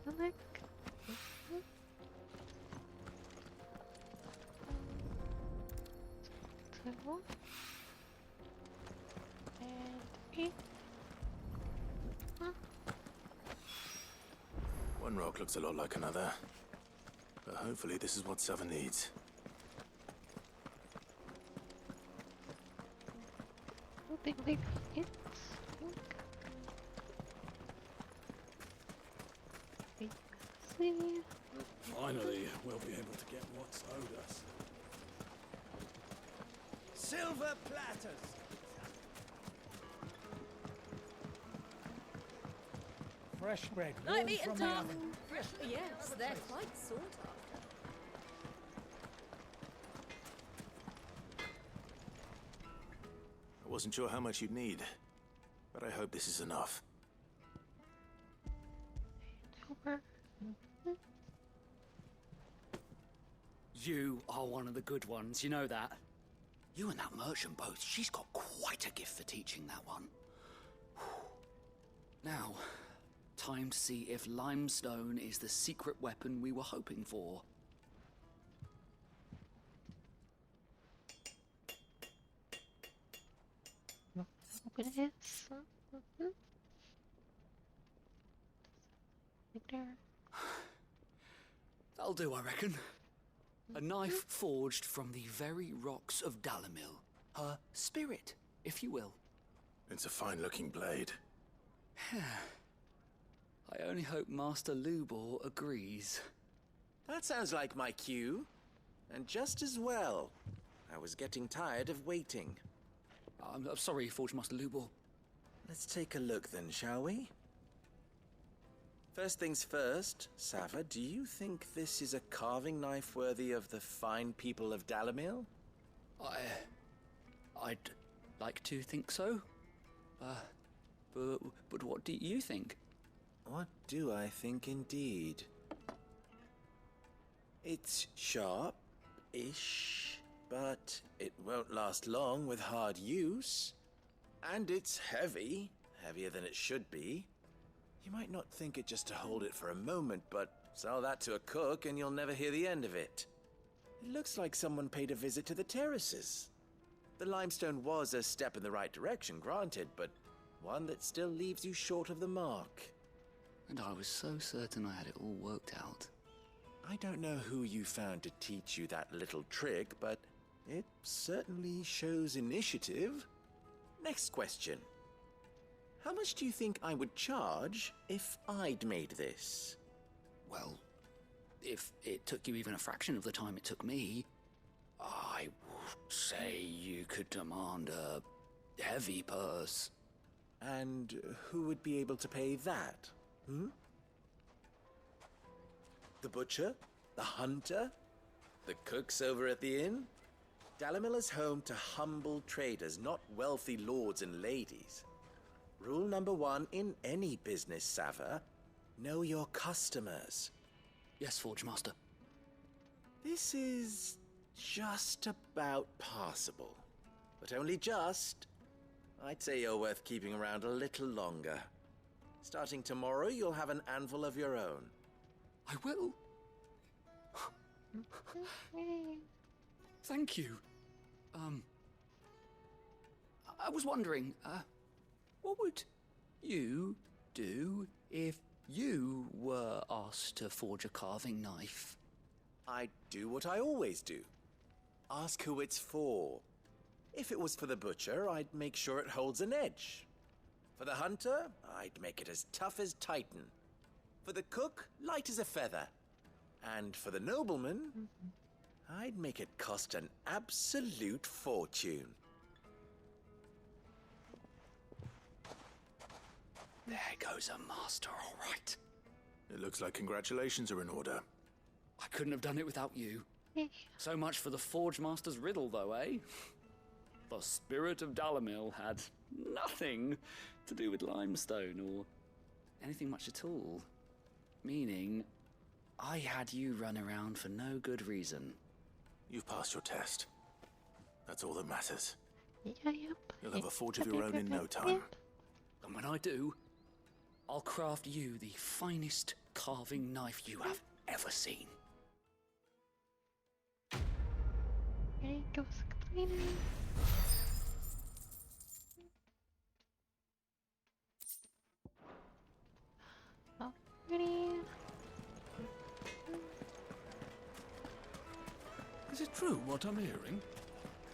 Look. Two. And 3. One rock looks a lot like another. But hopefully this is what Seven needs. Big hits. See. Finally, we'll be able to get what's owed us. Silver platters. Fresh bread, Like warm meat from and the tongue. oven. Yes, they're quite sought after. I wasn't sure how much you'd need, but I hope this is enough. Super. You are one of the good ones, you know that? You and that merchant both, she's got quite a gift for teaching that one. Now, time to see if limestone is the secret weapon we were hoping for. Open it. There. That'll do, I reckon. A knife forged from the very rocks of Dalamil. Her spirit, if you will. It's a fine-looking blade. I only hope Master Lubor agrees. That sounds like my cue. And just as well. I was getting tired of waiting. I'm sorry, Forge Master Lubor. Let's take a look then, shall we? First things first, Sava, do you think this is a carving knife worthy of the fine people of Dalimil? I'd like to think so. But what do you think? What do I think indeed? It's sharp-ish, but it won't last long with hard use. And it's heavy, heavier than it should be. You might not think it just to hold it for a moment, but sell that to a cook and you'll never hear the end of it. It looks like someone paid a visit to the terraces. The limestone was a step in the right direction, granted, but one that still leaves you short of the mark. And I was so certain I had it all worked out. I don't know who you found to teach you that little trick, but it certainly shows initiative. Next question. How much do you think I would charge if I'd made this? Well, if it took you even a fraction of the time it took me, I would say you could demand a heavy purse. And who would be able to pay that? The butcher? The hunter? The cooks over at the inn? Dalimil is home to humble traders, not wealthy lords and ladies. Rule number 1 in any business, Sava: know your customers. Yes, Forge Master. This is just about passable. But only just. I'd say you're worth keeping around a little longer. Starting tomorrow, you'll have an anvil of your own. I will. Thank you. I was wondering, what would you do if you were asked to forge a carving knife? I'd do what I always do. Ask who it's for. If it was for the butcher, I'd make sure it holds an edge. For the hunter, I'd make it as tough as Titan. For the cook, light as a feather. And for the nobleman, I'd make it cost an absolute fortune. There goes a master, all right. It looks like congratulations are in order. I couldn't have done it without you. So much for the Forge Master's riddle, though, eh? The spirit of Dalimil had nothing to do with limestone or anything much at all. Meaning, I had you run around for no good reason. You've passed your test. That's all that matters. Yep. You'll have a forge of your own in no time. And when I do, I'll craft you the finest carving knife you have ever seen. There goes cleaning. Alrighty. Is it true what I'm hearing?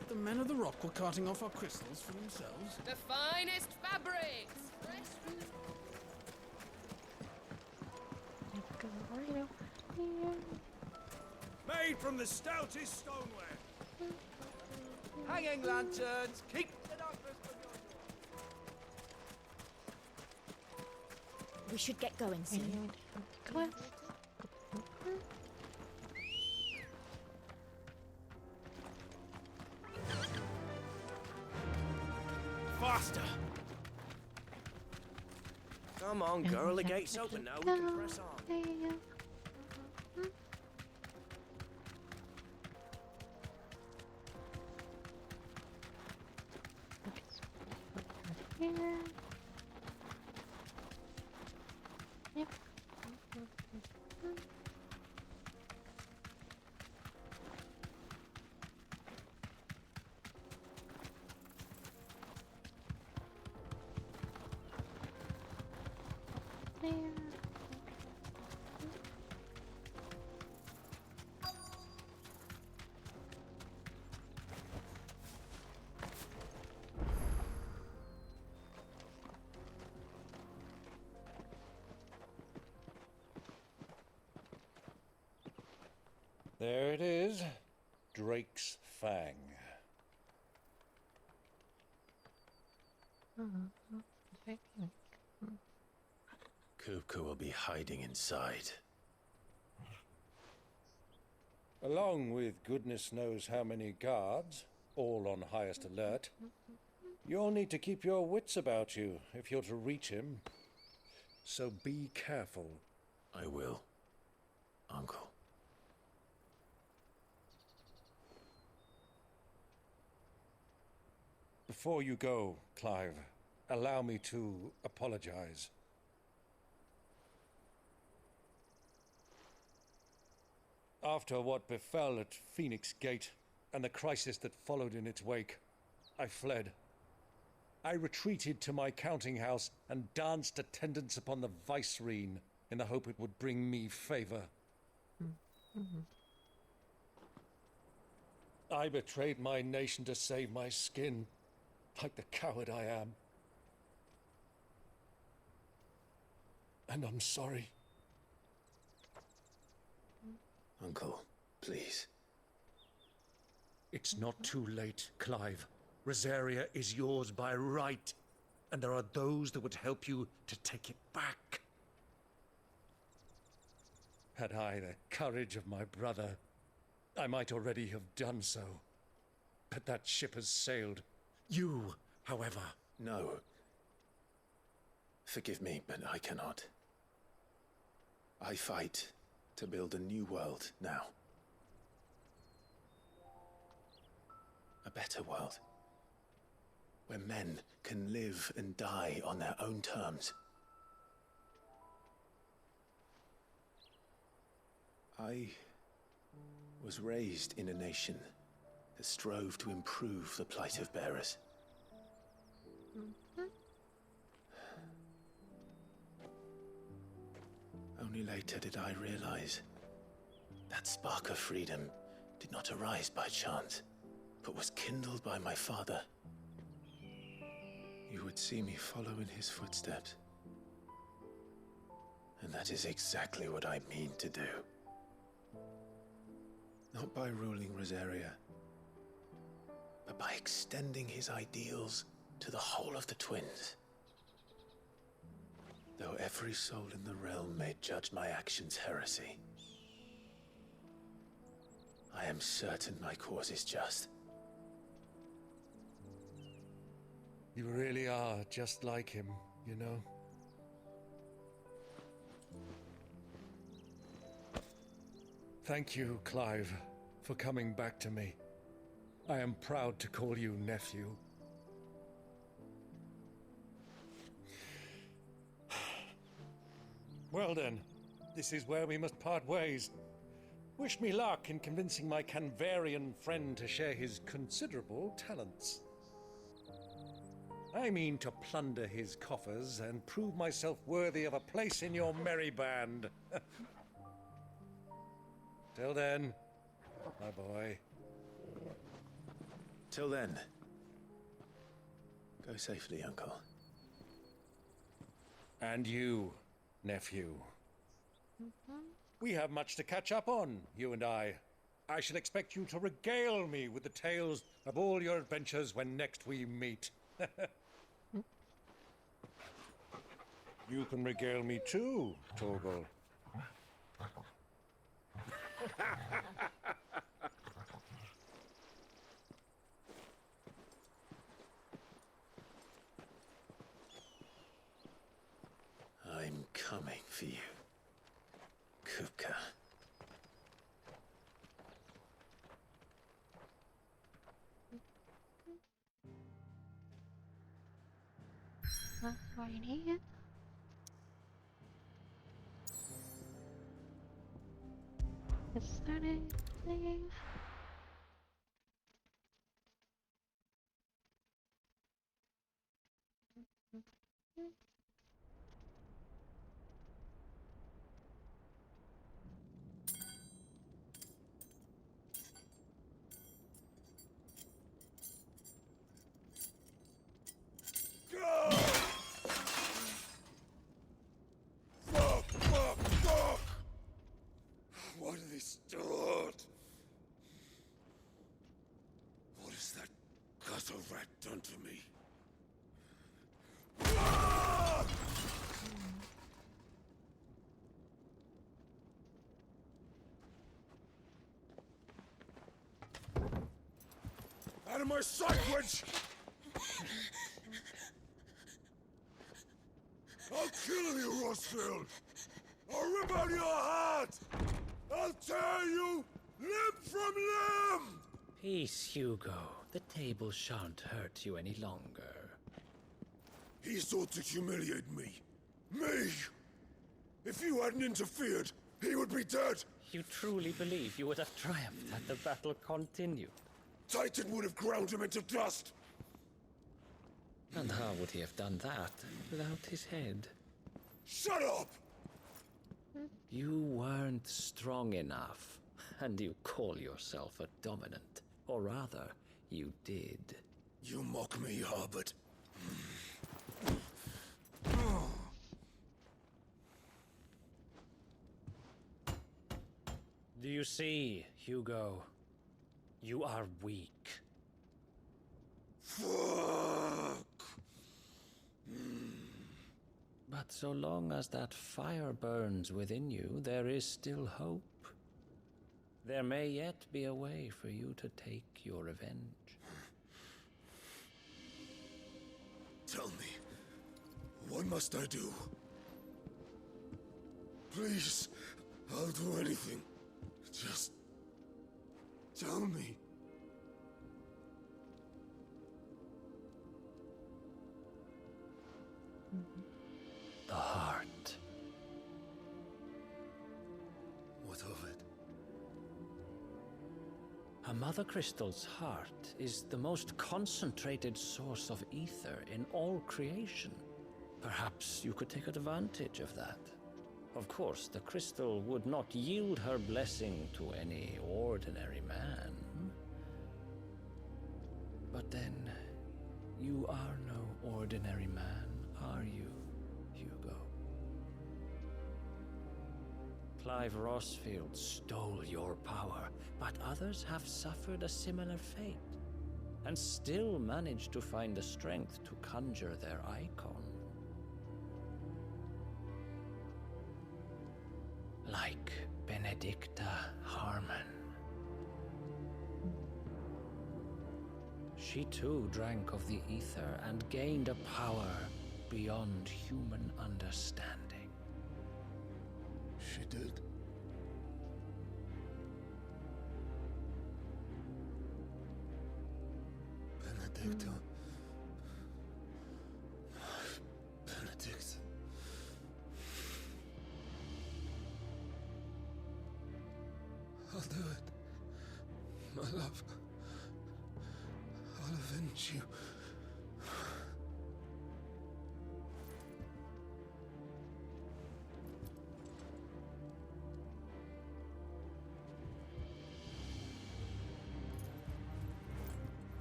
The men of the rock were carting off our crystals for themselves? The finest fabrics! Made from the stoutest stoneware. Hanging lanterns, keep the darkness from your... We should get going soon. Faster! Come on, girl, the gate's open now. We can press on. Yep. There it is. Drake's Fang. Kupka will be hiding inside. Along with goodness knows how many guards, all on highest alert. You'll need to keep your wits about you if you're to reach him. So be careful. I will, Uncle. Before you go, Clive, allow me to apologize. After what befell at Phoenix Gate and the crisis that followed in its wake, I fled. I retreated to my counting house and danced attendance upon the vicereine in the hope it would bring me favor. I betrayed my nation to save my skin, like the coward I am. And I'm sorry. Uncle, please. It's not too late, Clive. Rosaria is yours by right, and there are those that would help you to take it back. Had I the courage of my brother, I might already have done so. But that ship has sailed. You, however... No. Forgive me, but I cannot. I fight to build a new world now. A better world. Where men can live and die on their own terms. I was raised in a nation that strove to improve the plight of bearers. Only later did I realize that spark of freedom did not arise by chance, but was kindled by my father. You would see me follow in his footsteps. And that is exactly what I mean to do. Not by ruling Rosaria, but by extending his ideals to the whole of the Twins. Though every soul in the realm may judge my actions heresy, I am certain my cause is just. You really are just like him, you know? Thank you, Clive, for coming back to me. I am proud to call you nephew. Well then, this is where we must part ways. Wish me luck in convincing my Canvarian friend to share his considerable talents. I mean to plunder his coffers and prove myself worthy of a place in your merry band. Till then, my boy. Till then, go safely, Uncle. And you, nephew. We have much to catch up on, you and I. I shall expect you to regale me with the tales of all your adventures when next we meet. You can regale me too, Torgal. I'm coming for you, Kupka. Alrighty. Is that anything? What have they stored? What has that gutter rat done to me? Out of my sight, wench! I'll kill you, Rosfield! I'll rip out your heart! I'll tear you limb from limb! Peace, Hugo. The table shan't hurt you any longer. He sought to humiliate me. Me! If you hadn't interfered, he would be dead! You truly believe you would have triumphed had the battle continued? Titan would have ground him into dust! And how would he have done that without his head? Shut up! You weren't strong enough, and you call yourself a dominant. Or rather, you did. You mock me, Harbert. Do you see, Hugo? You are weak. Fuck! But so long as that fire burns within you, there is still hope. There may yet be a way for you to take your revenge. Tell me, what must I do? Please, I'll do anything. Just tell me. The heart. What of it? A Mother Crystal's heart is the most concentrated source of ether in all creation. Perhaps you could take advantage of that. Of course, the crystal would not yield her blessing to any ordinary man. But then, you are no ordinary man, are you, Hugo? Clive Rosfield stole your power, but others have suffered a similar fate, and still managed to find the strength to conjure their icon. Like Benedicta Harmon. She too drank of the ether and gained a power beyond human understanding. She did. Benedicta. Benedict. I'll do it. My love. I'll avenge you.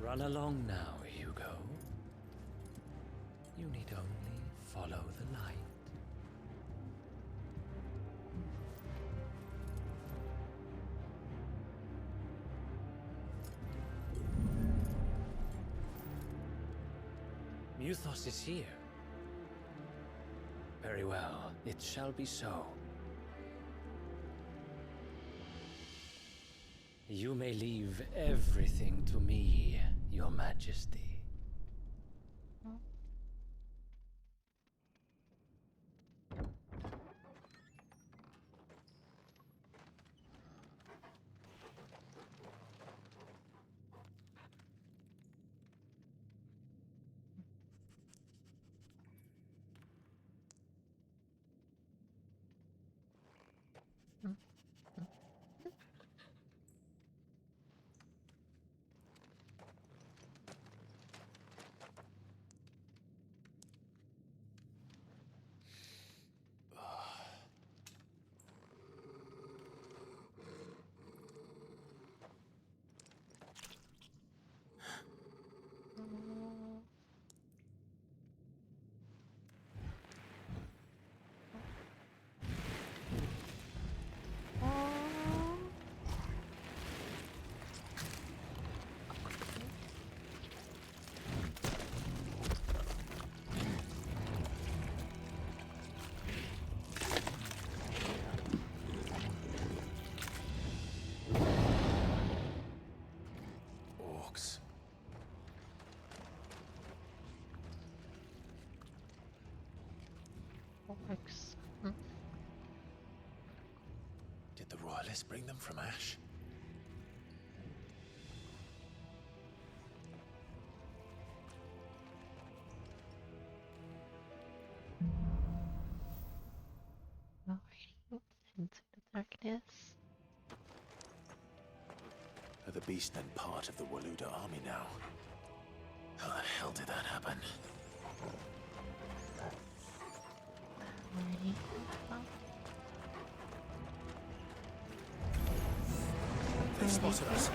Run along now, Hugo. You need only follow the light. Muthos is here. Very well, it shall be so. You may leave everything to me, Your Majesty. Works. Did the royalists bring them from Ash? Alrighty, into the darkness. Are the Beastmen part of the Waluda army now? How the hell did that happen? Alrighty. They spotted us.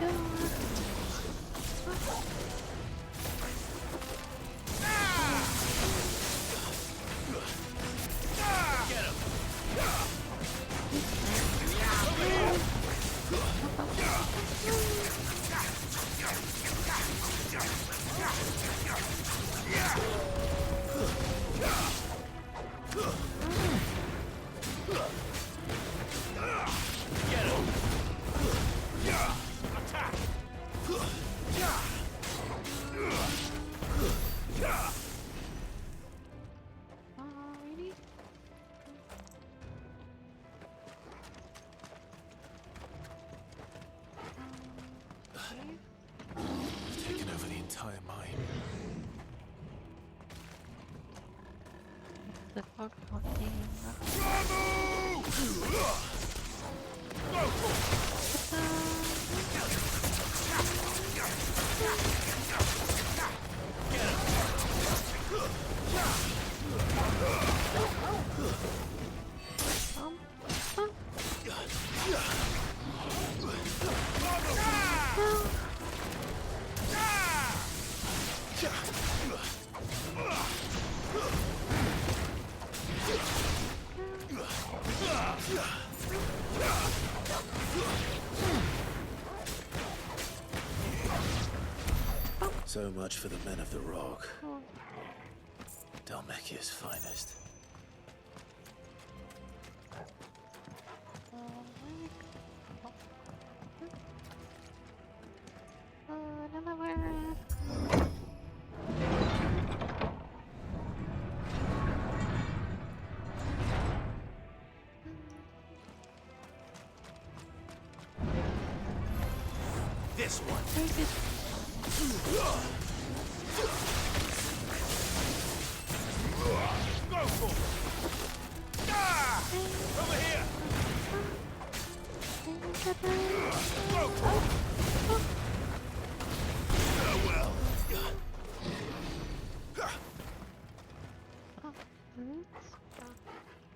Get him! Attack! Alrighty. We've taken over the entire mine. The fog hunting. So much for the men of the Rock. Dhalmekia's finest. This one. Go for it! Ah! Over here! Go for it! Farewell!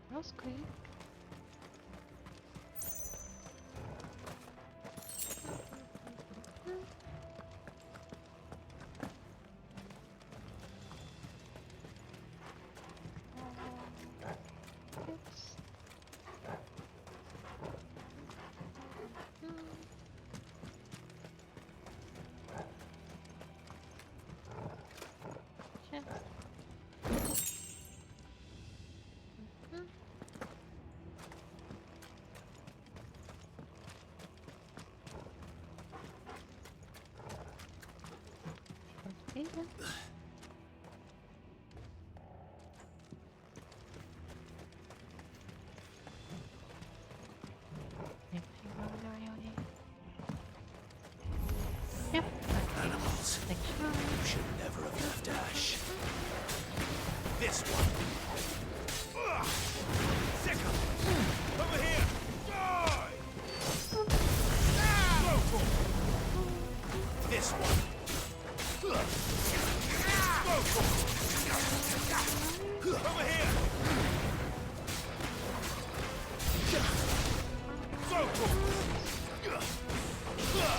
That was quick. Yep. Animals. You should never have left Ash. This one. Sickle. Over here. Die! Go for it. This one. Go for it. Over here. Go for it.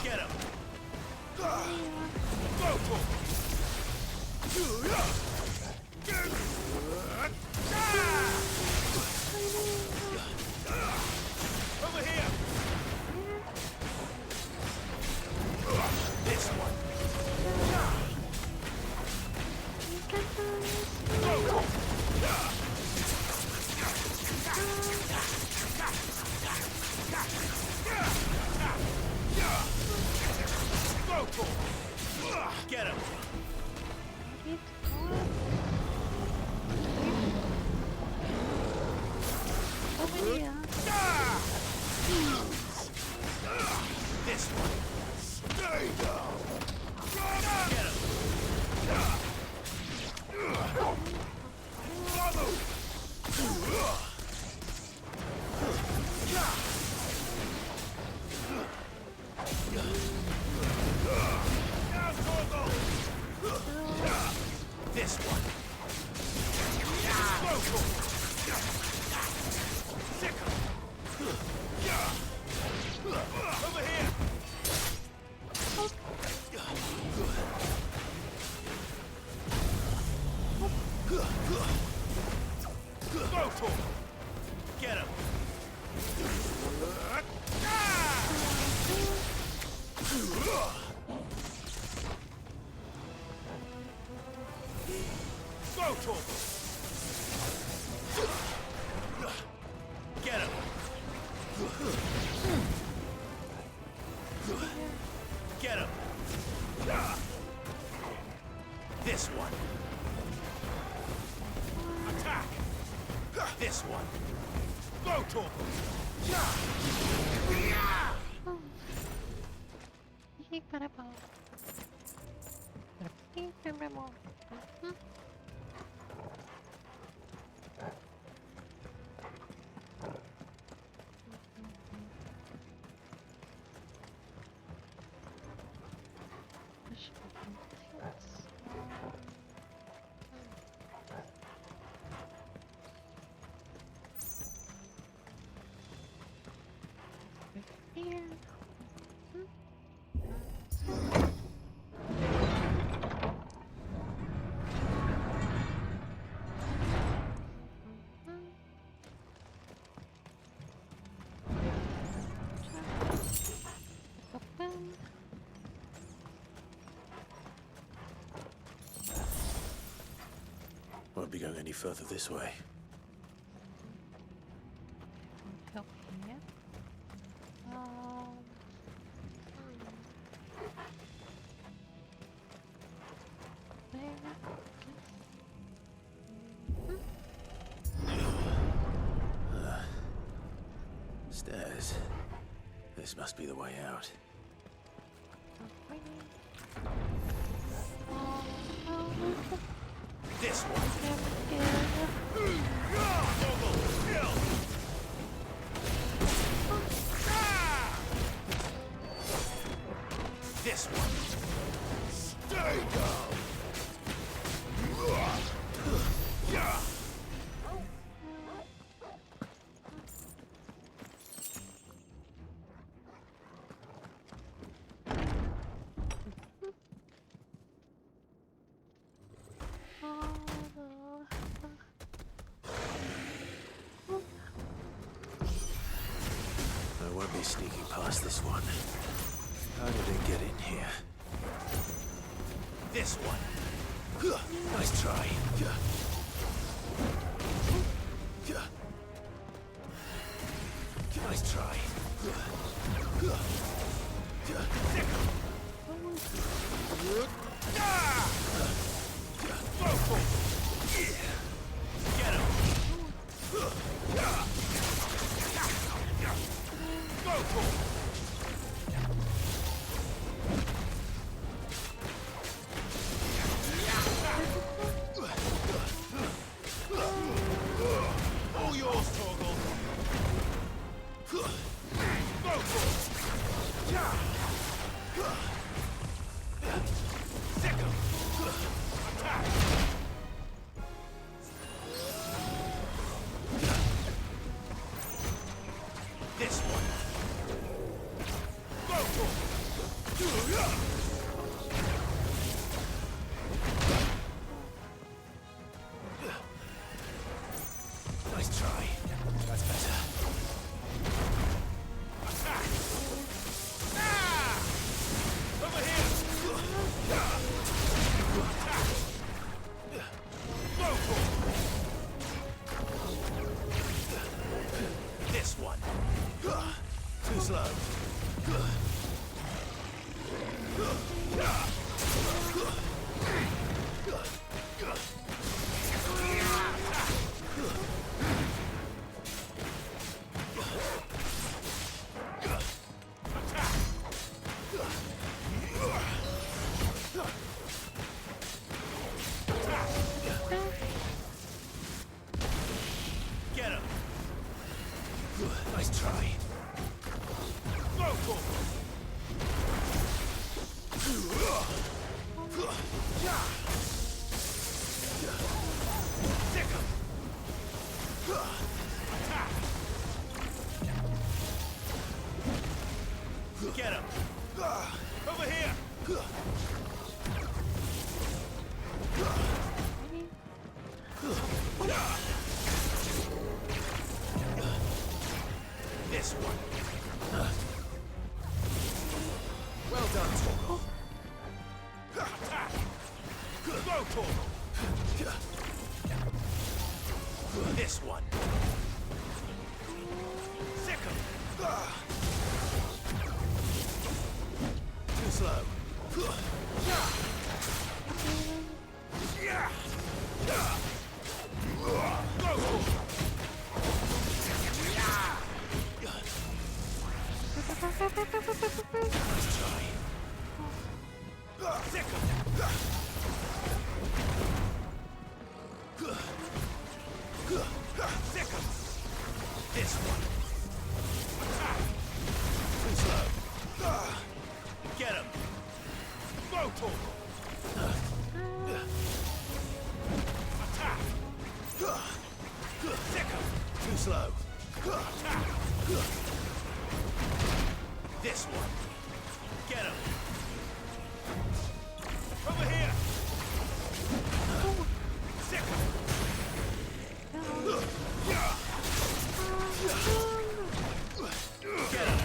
Get him. Go for it. Over here. This one. Go. Go for it. Get him. This one. Stay down. Get him. This one. Over here. Go for him. Get him. Go to him. Get him. Get him. This one. Attack. This one. Go to him. Won't be going any further this way. Help here. Stairs. This must be the way out. This one. This one. Stay down. I won't be sneaking past this one. How did it get in here? This one. Nice try. Nice try. Get him. Go for him. This one. Sick 'em. Too slow. This one. Attack. Too slow. Get him. Motor. Attack. Sick him. Too slow. Attack. This one. Get him. Over here. Sick him. Get him. This one.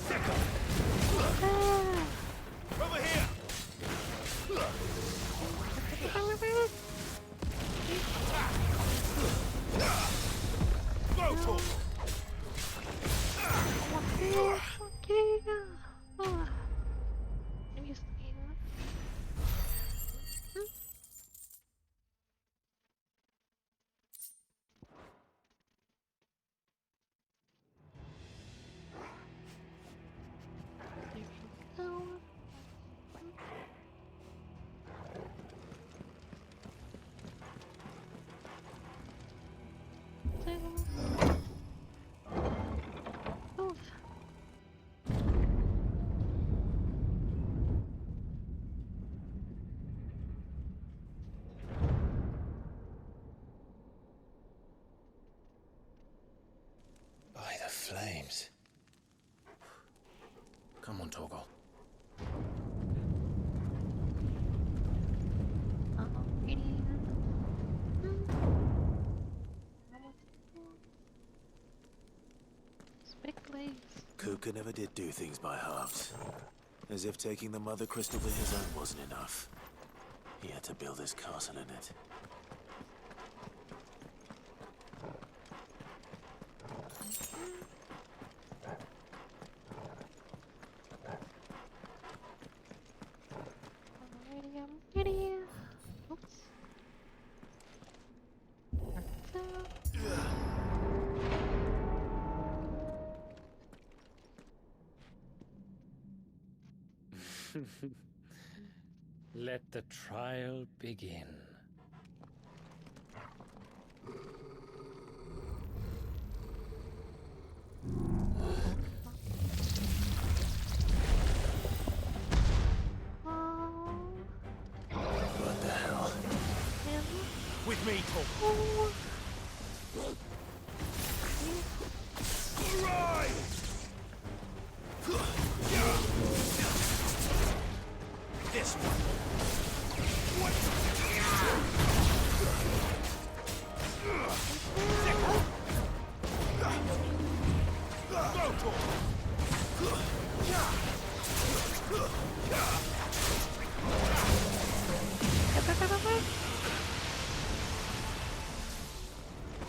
Sick him. Over here. By the flames. Come on, Torgal. Kuka never did do things by halves. As if taking the Mother Crystal to his own wasn't enough. He had to build his castle in it. Let the trial begin. What the hell? With me, Torgal. This one. What?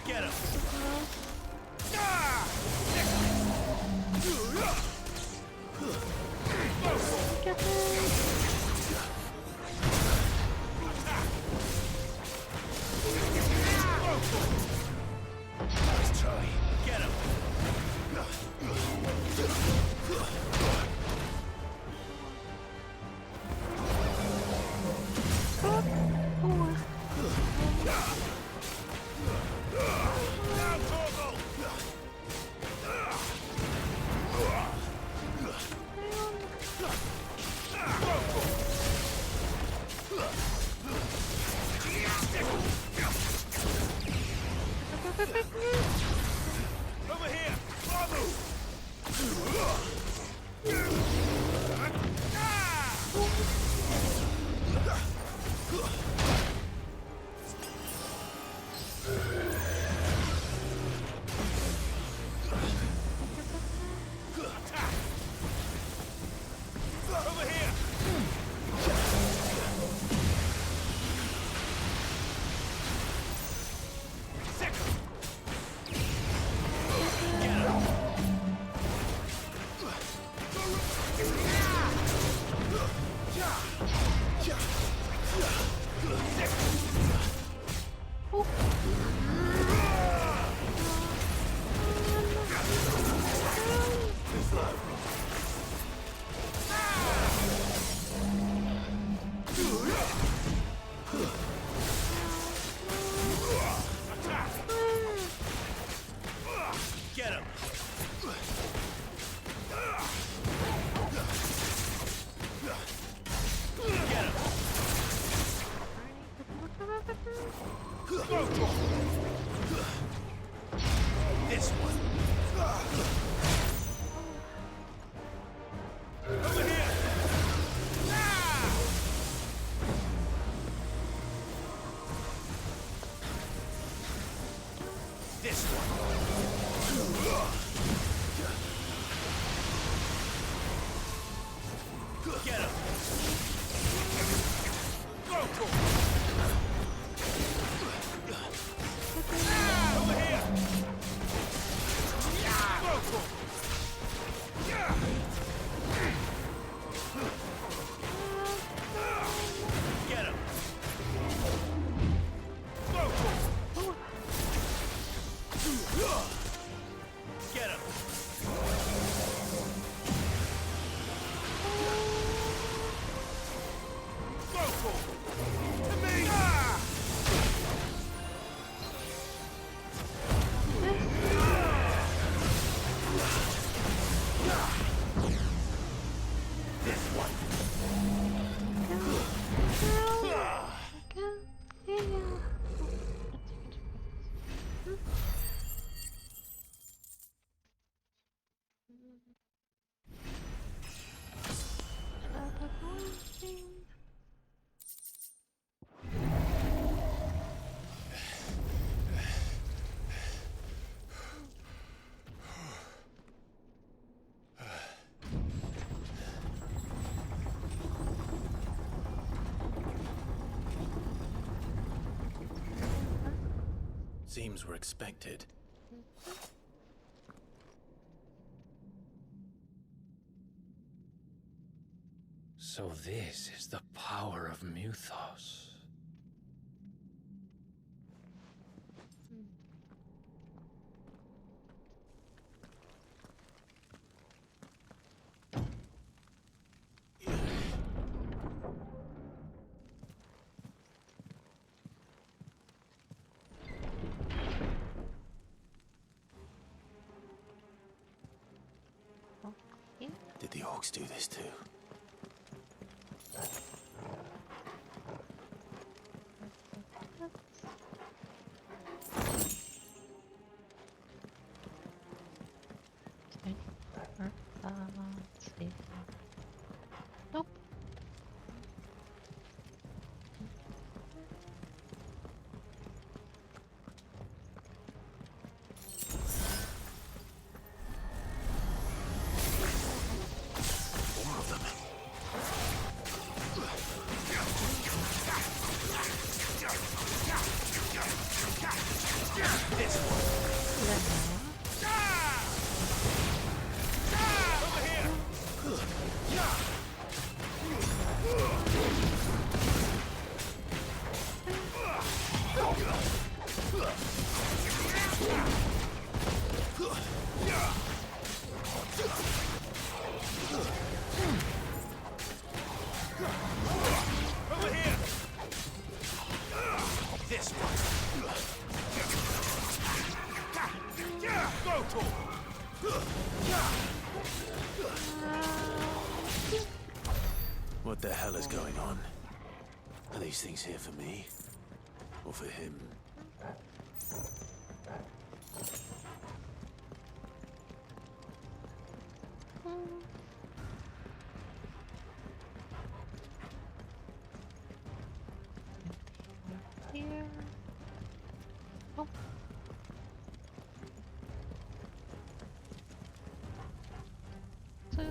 Get him. Get him. Nice try. Get him. Now, Torgal. Over here! Bravo! This one. Over here. This one. Get him. Go for it. Over here. Go for it. Get him. Go for it. Get him. Go for it. To me. This one. Seems we're expected. So this is the power of Muthos. Did the orcs do this too? Nope. More of them. This one. Over here. Over here. This one. Go to. What the hell is going on? Are these things here for me? Or for him? Here. Oh. So.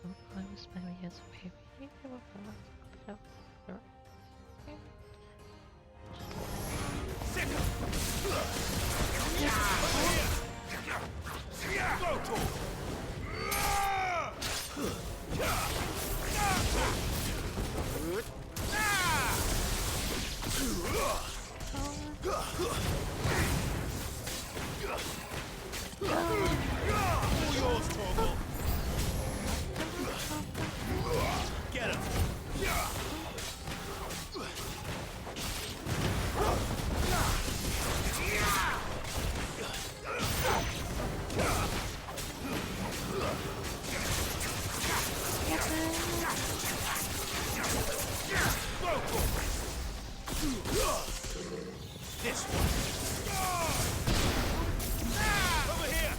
Sometimes maybe it's very Go to. All yours, Torgal. Get him. This one. Over here.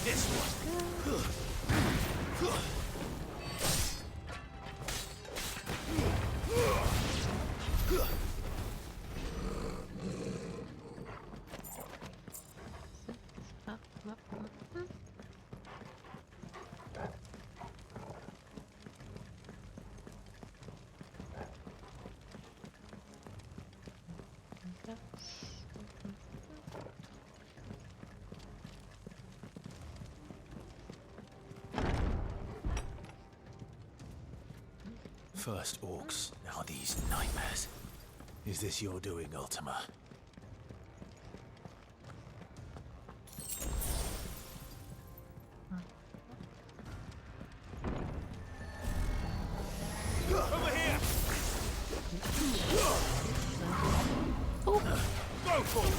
This one. First orcs, now these nightmares. Is this your doing, Ultima? Over here. Go for it.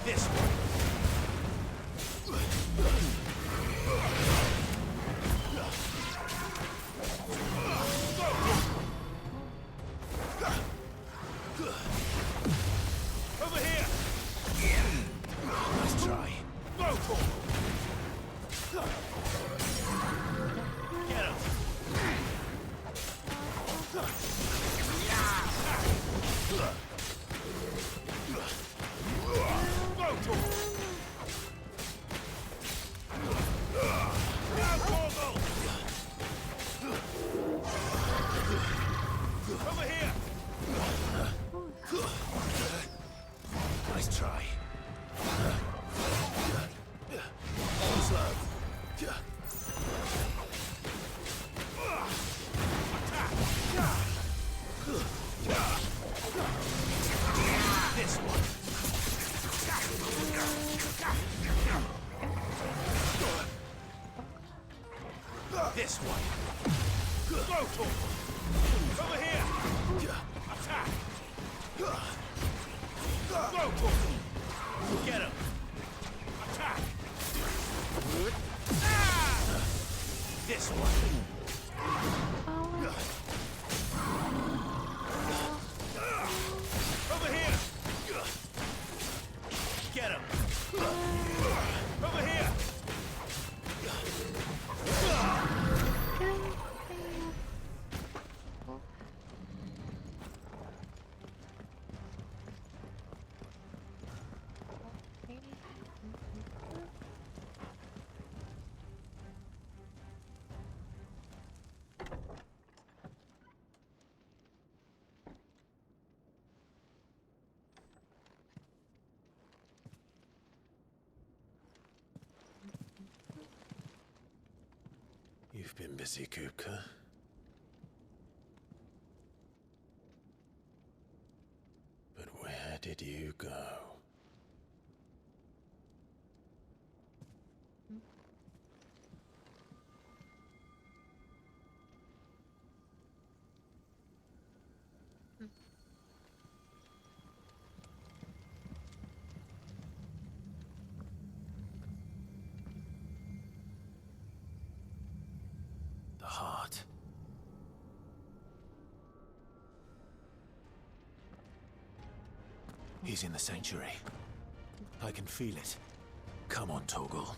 This one. Over here. Nice try. Go for it. Get him. Go for it. Now, Torgal. Over here. Nice try. This one. This one. Go for it. Over here. Attack. Go for it. Get him. Attack. This one. Over here. Get him. Over here. You've been busy, Kupka. But where did you go? The heart. He's in the sanctuary. I can feel it. Come on, Torgal.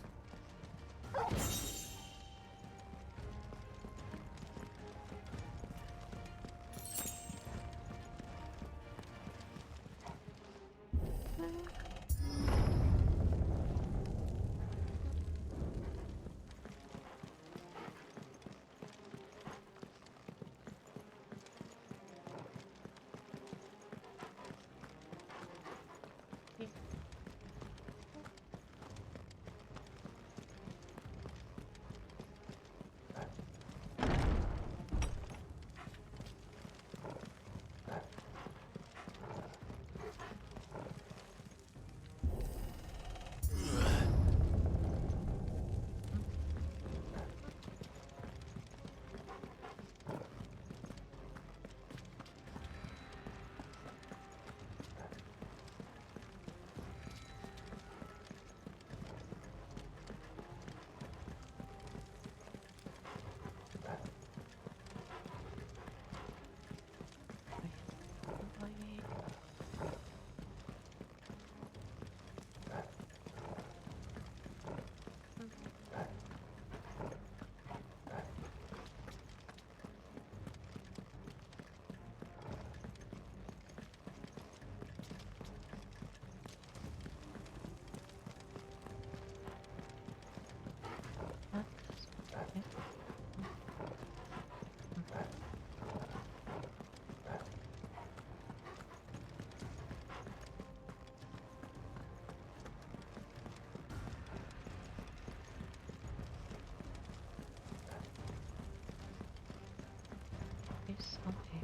some air.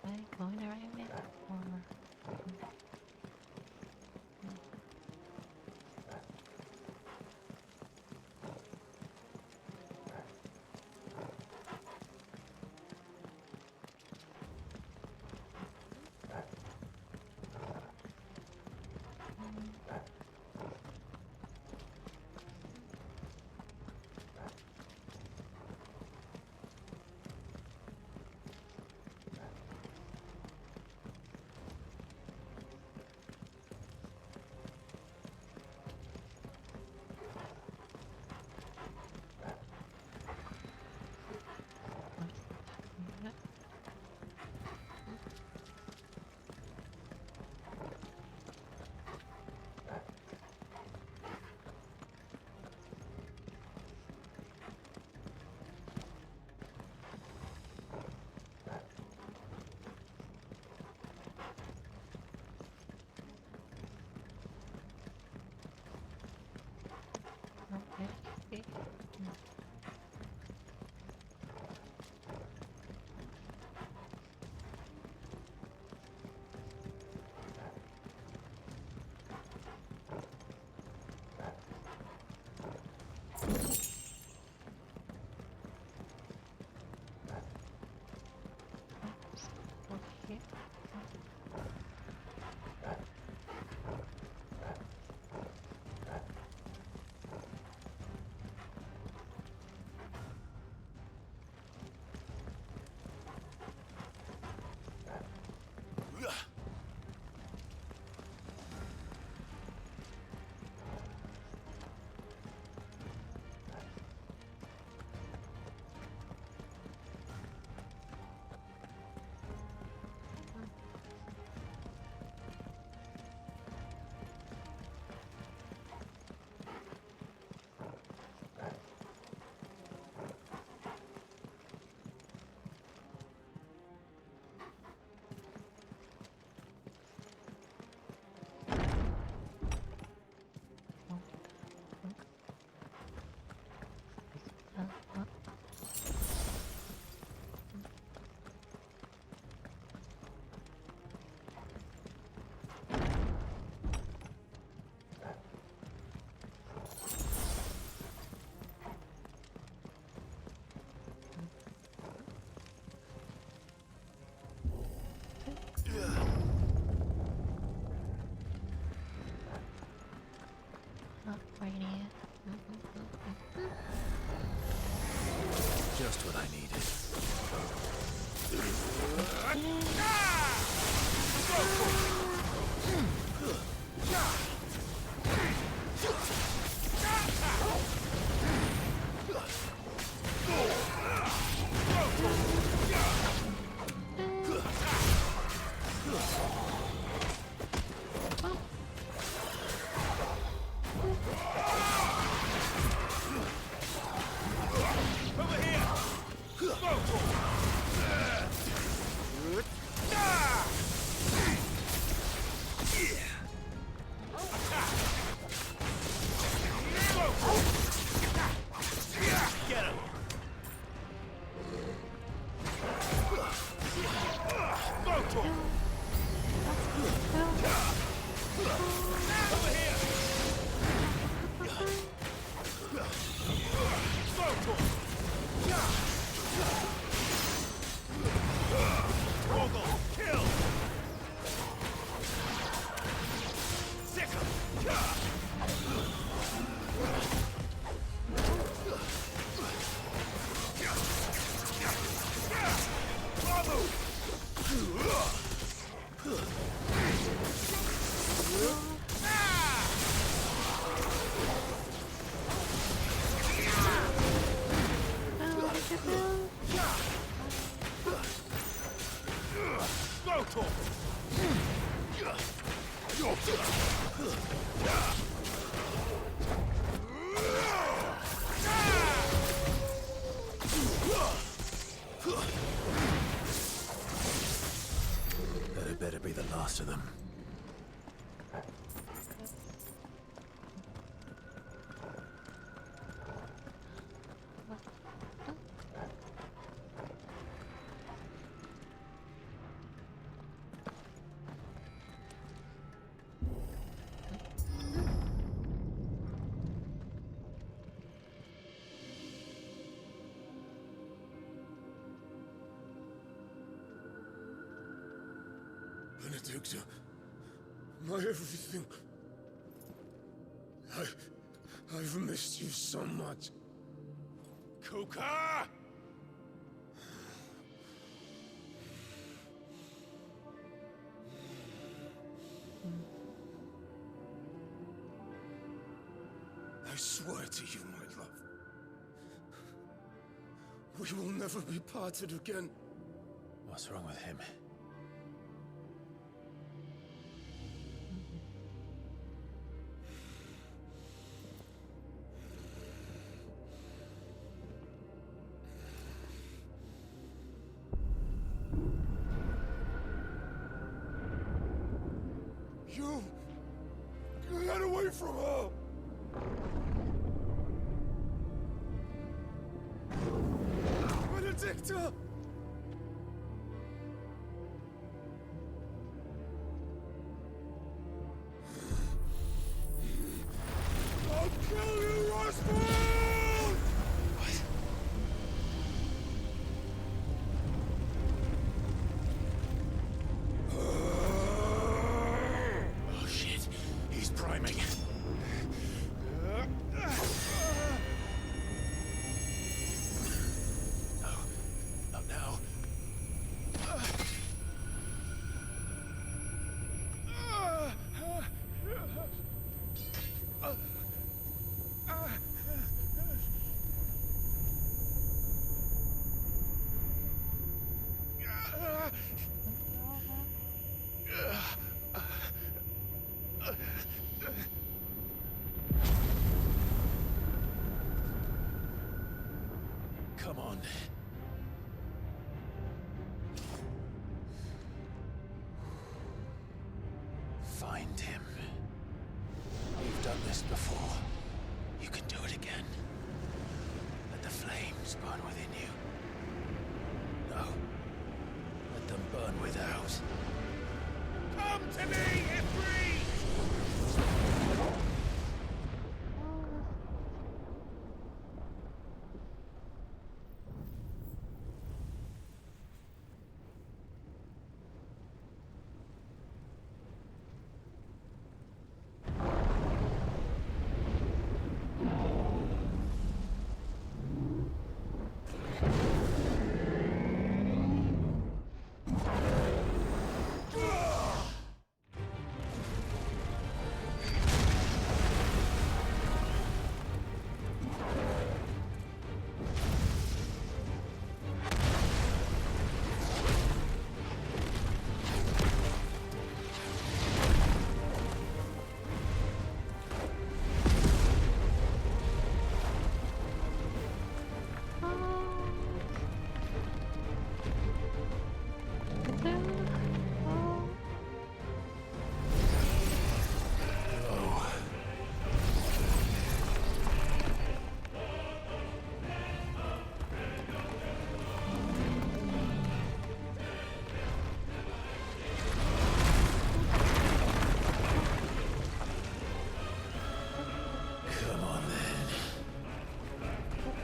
Am I going the right way? Or... Okay. Okay. Right here. Just what I needed. That had better be the last of them. Benedicta, my everything. I've missed you so much. Kuka! I swear to you, my love, we will never be parted again. What's wrong with him? Get away from her! Benedicta! I'll kill you, Roswell! Oh shit, he's priming. Not now. Come on. Find him. You've done this before. You can do it again. Let the flames burn within you. No. Let them burn without. Come to me, Ifrit!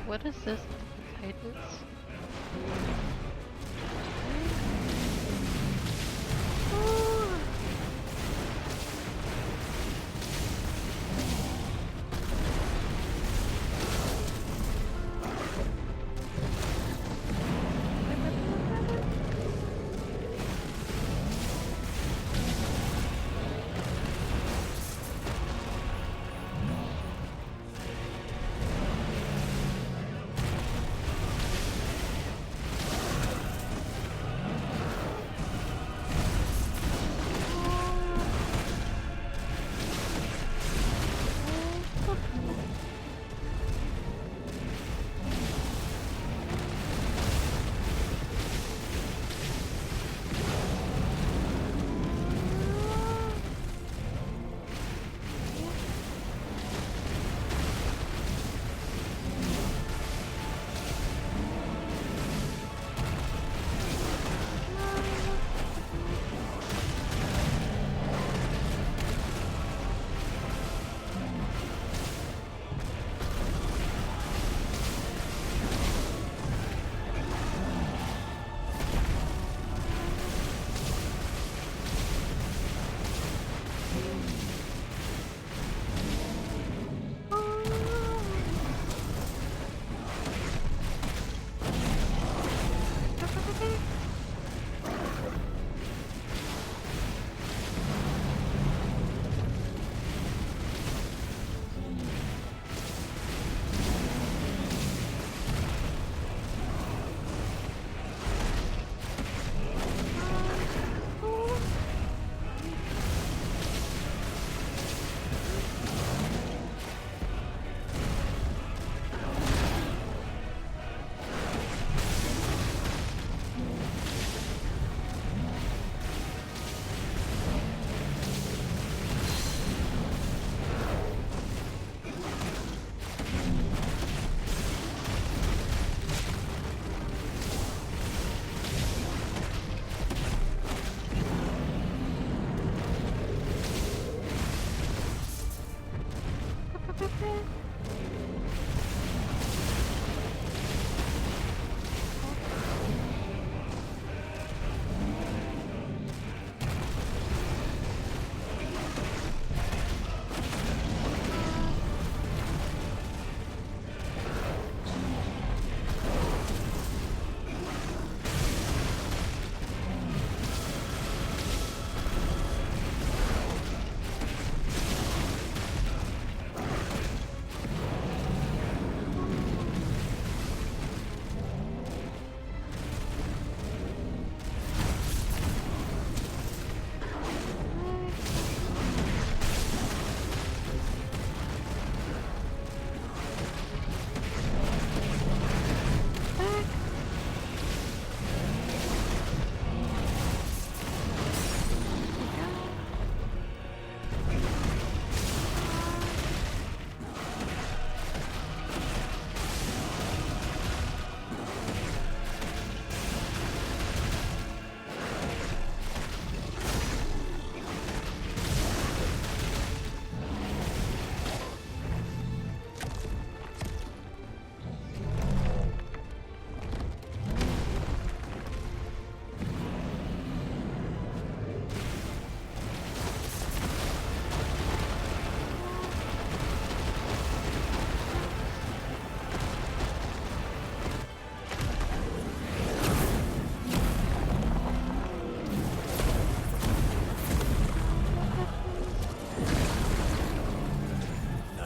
What is this? Titans?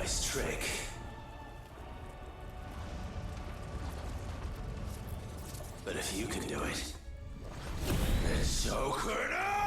Nice trick. But if you can do it, then so could I!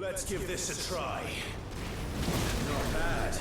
Let's give this a try. Not bad.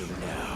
you now.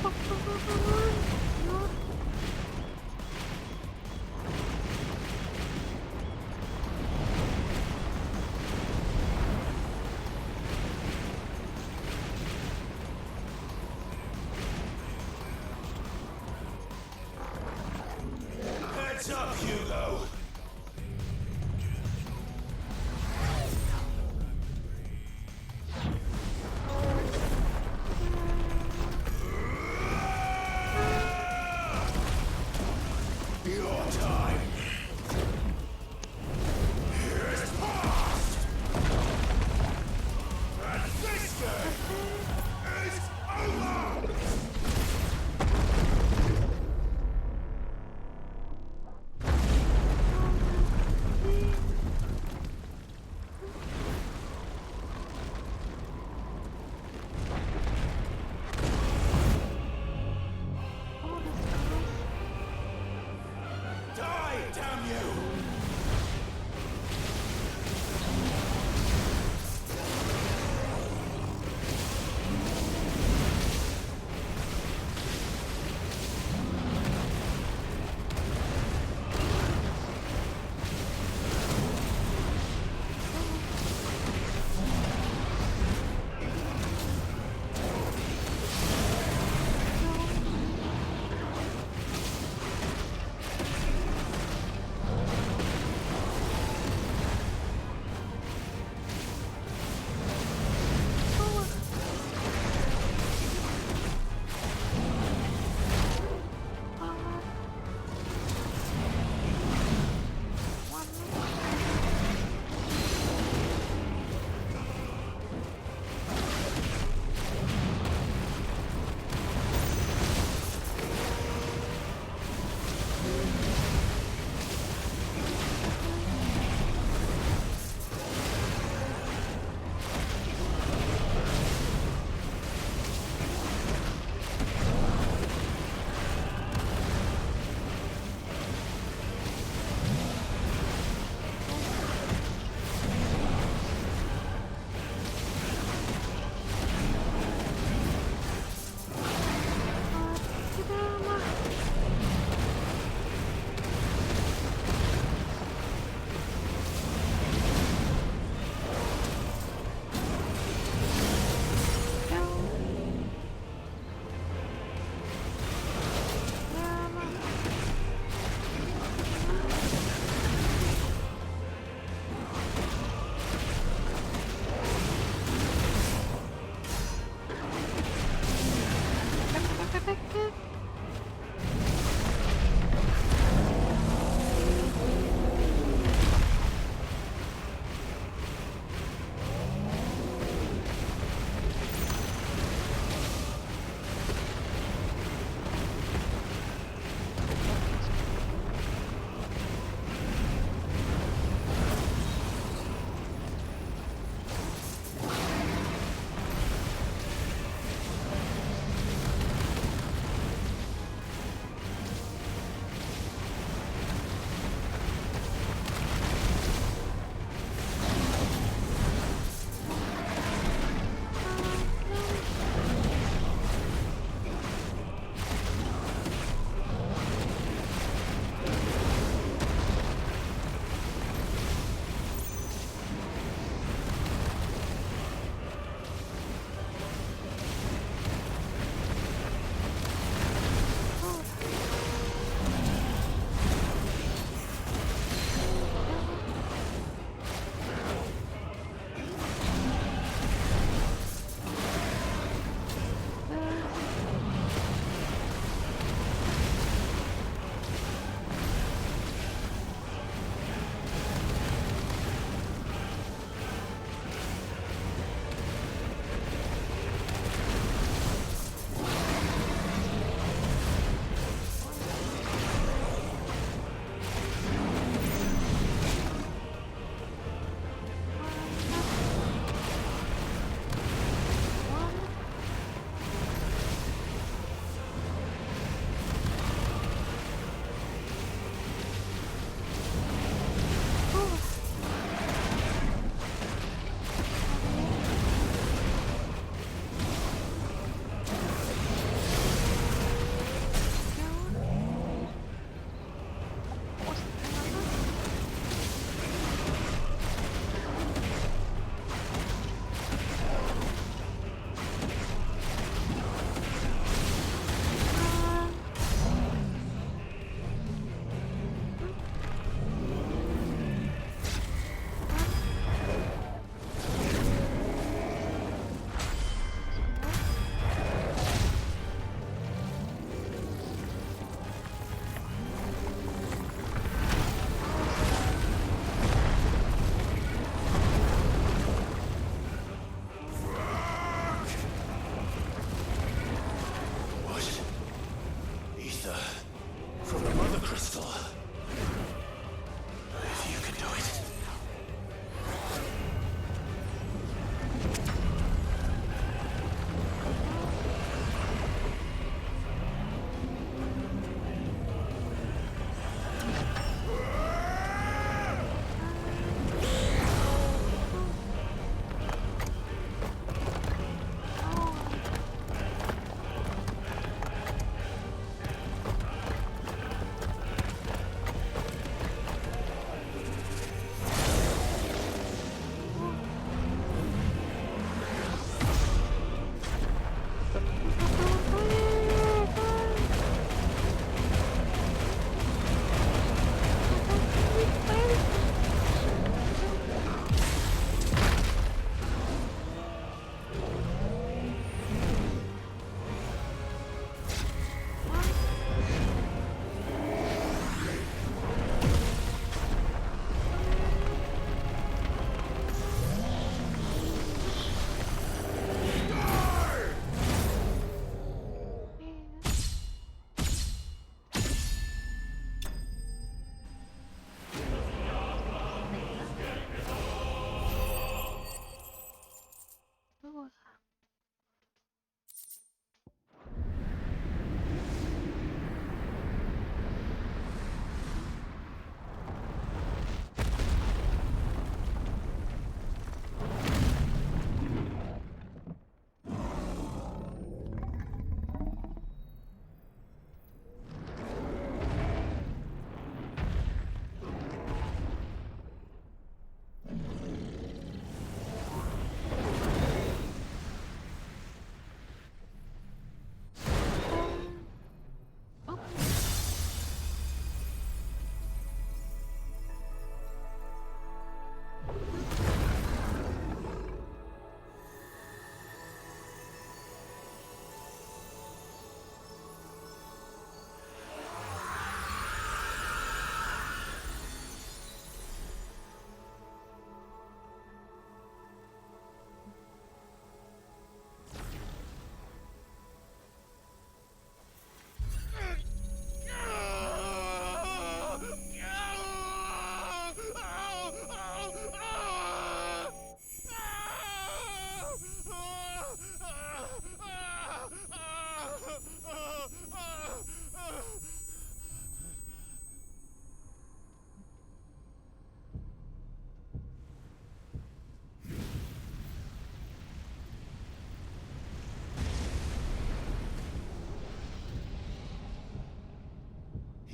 Heads up, Hugo! Your time is past! And this game is over! Die, damn you!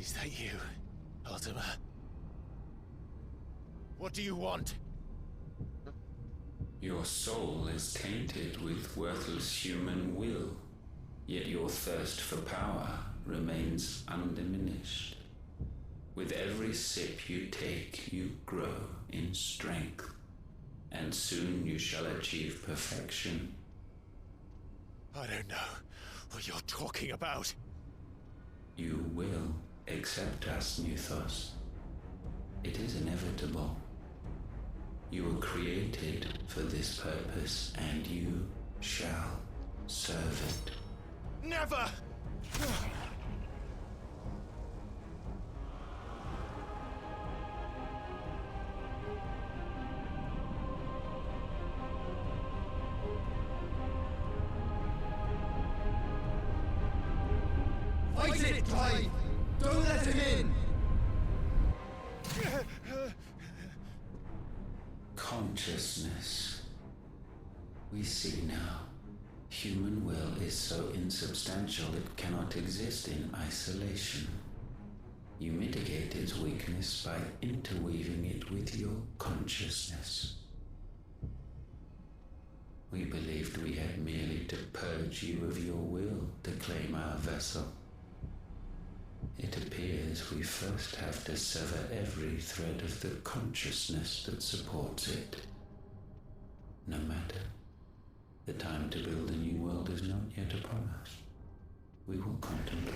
Is that you, Ultima? What do you want? Your soul is tainted with worthless human will, yet your thirst for power remains undiminished. With every sip you take, you grow in strength, and soon you shall achieve perfection. I don't know what you're talking about. You will accept us, Muthos. It is inevitable. You were created for this purpose, and you shall serve it. Never! Fight it, Clive! Don't let him in! Consciousness. We see now. Human will is so insubstantial it cannot exist in isolation. You mitigate its weakness by interweaving it with your consciousness. We believed we had merely to purge you of your will to claim our vessel. It appears we first have to sever every thread of the consciousness that supports it. No matter. The time to build a new world is not yet upon us. We will contemplate.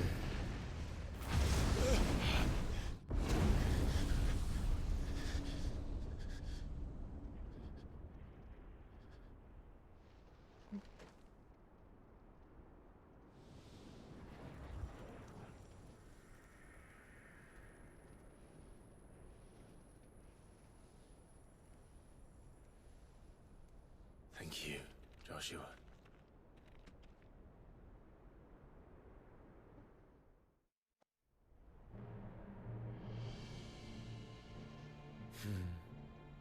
Thank you, Joshua.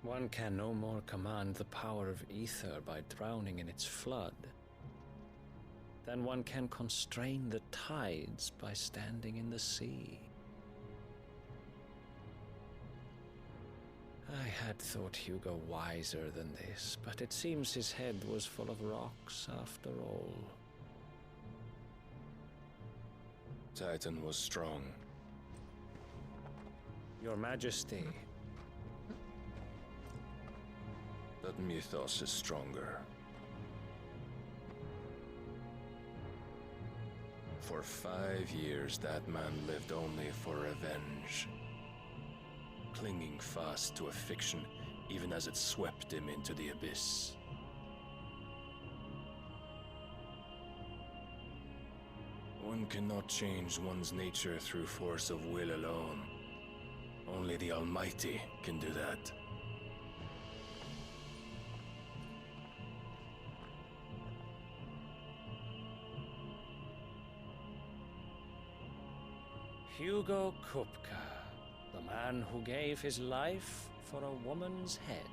One can no more command the power of ether by drowning in its flood than one can constrain the tides by standing in the sea. I had thought Hugo wiser than this, but it seems his head was full of rocks after all. Titan was strong. Your Majesty. But Mythos is stronger. For 5 years, that man lived only for revenge. Clinging fast to a fiction, even as it swept him into the abyss. One cannot change one's nature through force of will alone. Only the Almighty can do that. Hugo Kupka, the man who gave his life for a woman's head.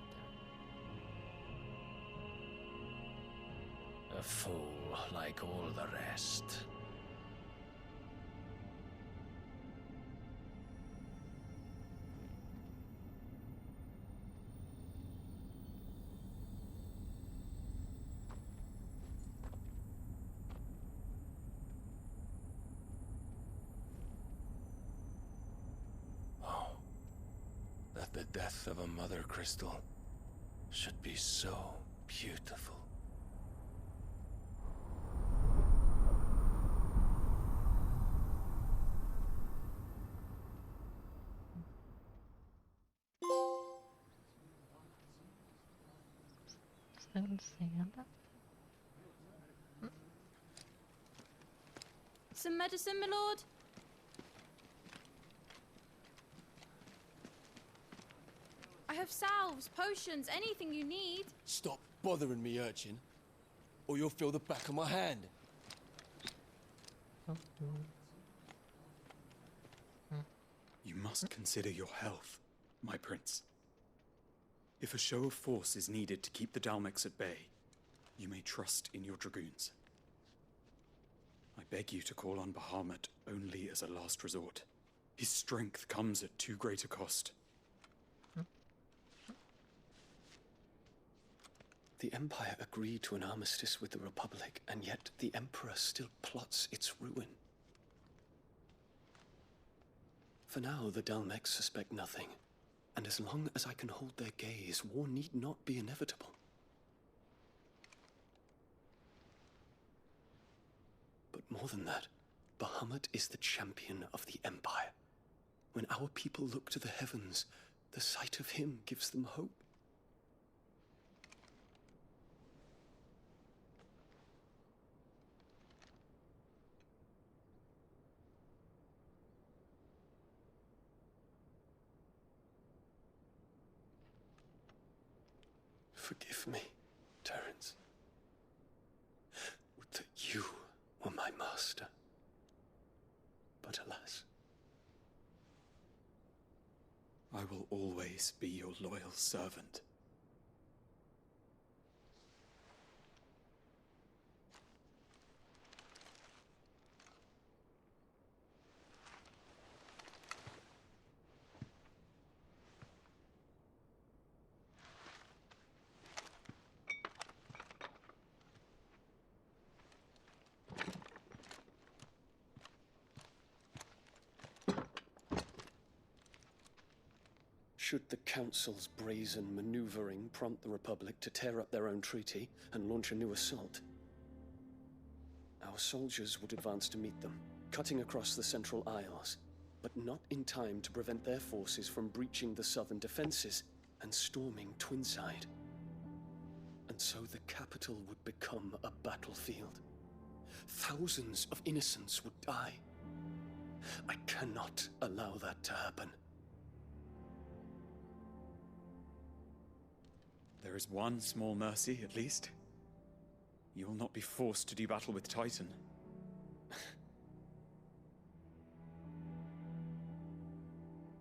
A fool like all the rest. The death of a mother crystal should be so beautiful. Some medicine, my lord? I have salves, potions, anything you need. Stop bothering me, urchin, or you'll feel the back of my hand. You must consider your health, my prince. If a show of force is needed to keep the Dalmex at bay, you may trust in your dragoons. I beg you to call on Bahamut only as a last resort. His strength comes at too great a cost. The Empire agreed to an armistice with the Republic, and yet the Emperor still plots its ruin. For now, the Dalmex suspect nothing, and as long as I can hold their gaze, war need not be inevitable. But more than that, Bahamut is the champion of the Empire. When our people look to the heavens, the sight of him gives them hope. Forgive me, Terence. Would that you were my master. But alas. I will always be your loyal servant. Should the Council's brazen maneuvering prompt the Republic to tear up their own treaty and launch a new assault, our soldiers would advance to meet them, cutting across the Central Isles, but not in time to prevent their forces from breaching the southern defenses and storming Twinside. And so the capital would become a battlefield. Thousands of innocents would die. I cannot allow that to happen. There is one small mercy, at least. You will not be forced to do battle with Titan.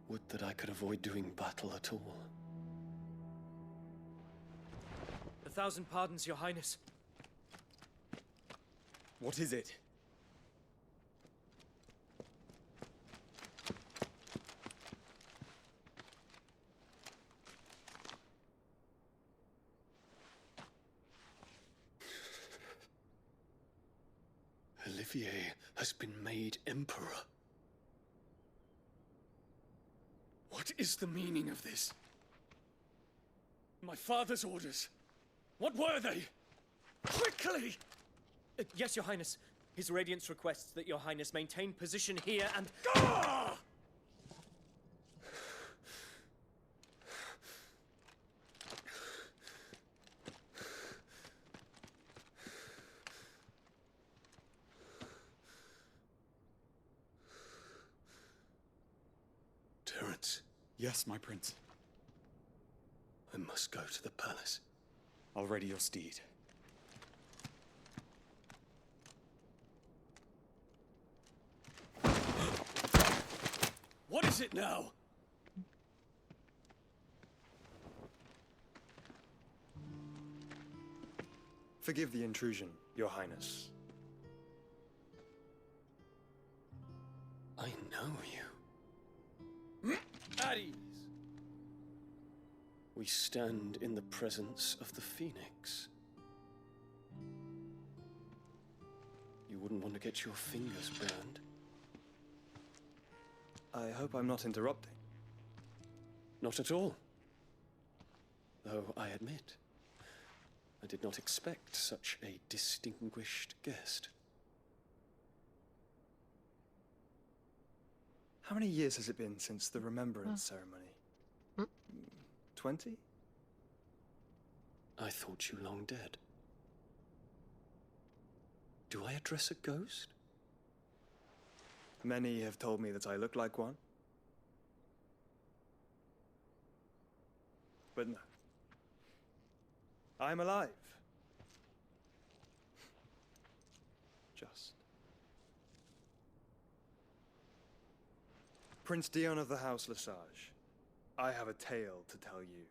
Would that I could avoid doing battle at all. 1,000 pardons, Your Highness. What is it? Olivier has been made Emperor. What is the meaning of this? My father's orders. What were they? Quickly! Yes, Your Highness. His Radiance requests that Your Highness maintain position here and... Ah! Terence. Yes, my prince. I must go to the palace. I'll ready your steed. What is it now? Forgive the intrusion, Your Highness. I know you. At ease. We stand in the presence of the Phoenix. You wouldn't want to get your fingers burned. I hope I'm not interrupting. Not at all. Though I admit, I did not expect such a distinguished guest. How many years has it been since the Remembrance ceremony? 20? I thought you long dead. Do I address a ghost? Many have told me that I look like one. But no. I'm alive. Just. Prince Dion of the House Lesage, I have a tale to tell you.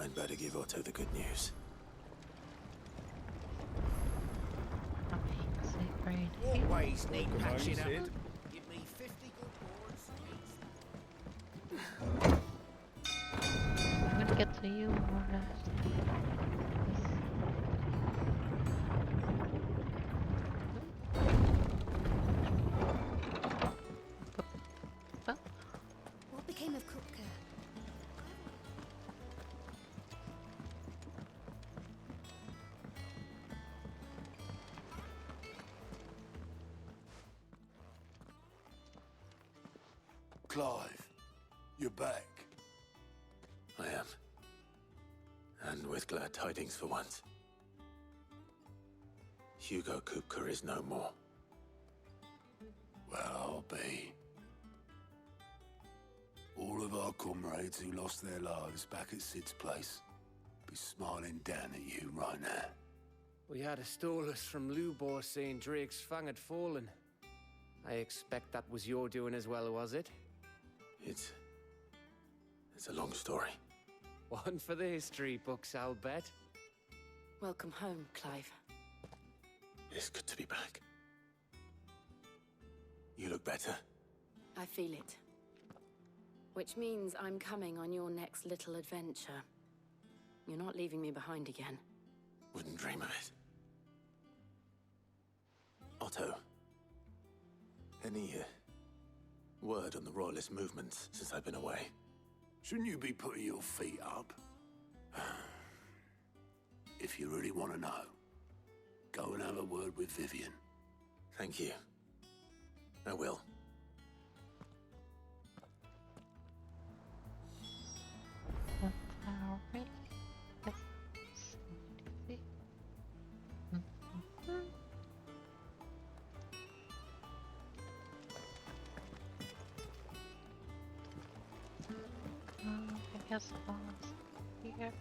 I'd better give Otto the good news. Always need patching up. Sid. Give me 50 good boards. I'm gonna get to you more after. What became of Kupka? Clive, you're back. I am. And with glad tidings for once. Hugo Kupka is no more. Well, I'll be. All of our comrades who lost their lives back at Sid's place be smiling down at you right now. We had a stolus from Lubor saying Drake's fang had fallen. I expect that was your doing as well, was it? It's a long story. One for the history books, I'll bet. Welcome home, Clive. It's good to be back. You look better. I feel it. Which means I'm coming on your next little adventure. You're not leaving me behind again. Wouldn't dream of it. Otto. Any word on the Royalist movements since I've been away? Shouldn't you be putting your feet up? If you really want to know, go and have a word with Vivian. Thank you. I will. I guess I'll here.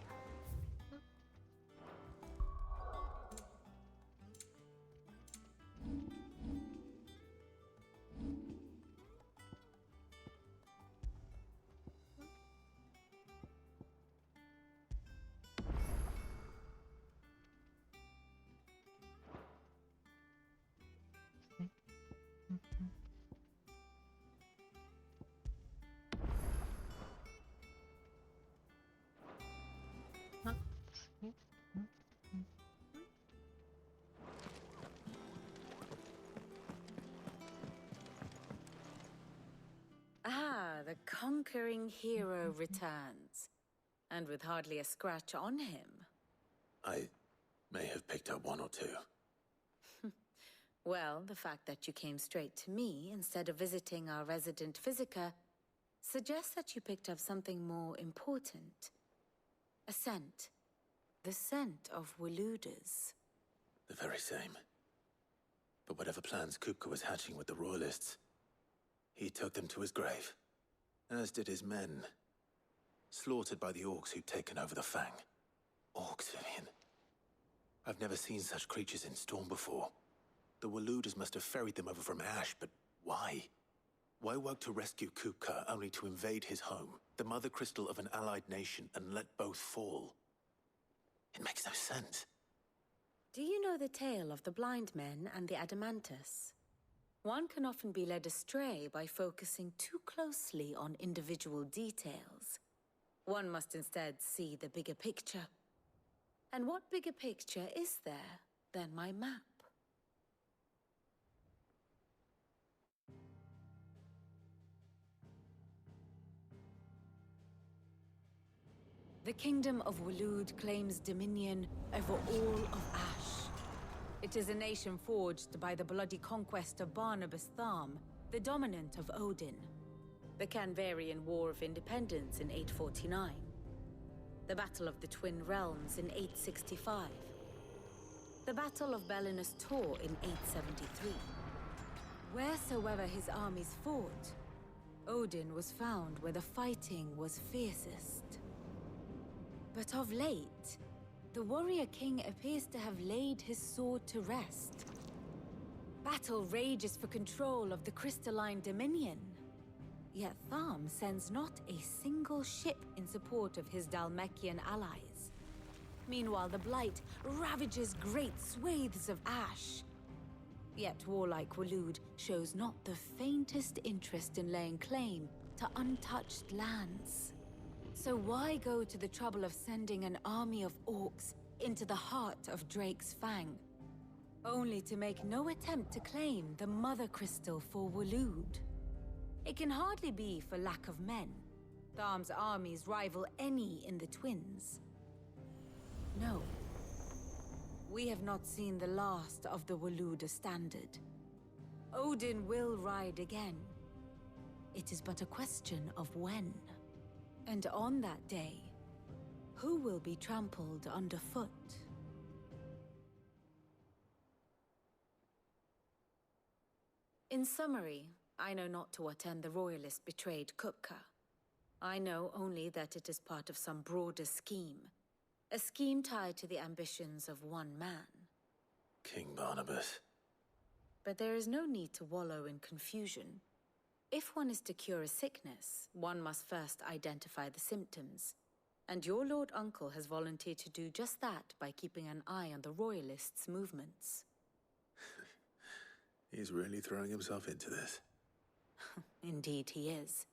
Ah, the conquering hero returns. And with hardly a scratch on him. I may have picked up one or two. Well, the fact that you came straight to me instead of visiting our resident Physica suggests that you picked up something more important. A scent. The scent of Waludas. The very same. But whatever plans Kupka was hatching with the Royalists, he took them to his grave. As did his men. Slaughtered by the orcs who'd taken over the Fang. Orcs, Vivian. I've never seen such creatures in Storm before. The Waludas must have ferried them over from Ash, but why? Why work to rescue Kupka only to invade his home, the mother crystal of an allied nation, and let both fall? It makes no sense. Do you know the tale of the blind men and the Adamantus? One can often be led astray by focusing too closely on individual details. One must instead see the bigger picture. And what bigger picture is there than my map? The Kingdom of Waloed claims dominion over all of Ash. It is a nation forged by the bloody conquest of Barnabas Tharm, the dominant of Odin. The Canvarian War of Independence in 849. The Battle of the Twin Realms in 865. The Battle of Belinus Tor in 873. Wheresoever his armies fought, Odin was found where the fighting was fiercest. But of late, the warrior king appears to have laid his sword to rest. Battle rages for control of the crystalline dominion. Yet Tharm sends not a single ship in support of his Dhalmekian allies. Meanwhile, the Blight ravages great swathes of ash. Yet warlike Waloed shows not the faintest interest in laying claim to untouched lands. So why go to the trouble of sending an army of orcs into the heart of Drake's Fang, only to make no attempt to claim the Mother Crystal for Waloed? It can hardly be for lack of men. Tharm's armies rival any in the Twins. No. We have not seen the last of the Waloed standard. Odin will ride again. It is but a question of when. And on that day, who will be trampled underfoot? In summary, I know not to what end the Royalist betrayed Kupka. I know only that it is part of some broader scheme. A scheme tied to the ambitions of one man. King Barnabas. But there is no need to wallow in confusion. If one is to cure a sickness, one must first identify the symptoms. And your Lord Uncle has volunteered to do just that by keeping an eye on the Royalists' movements. He's really throwing himself into this. Indeed he is.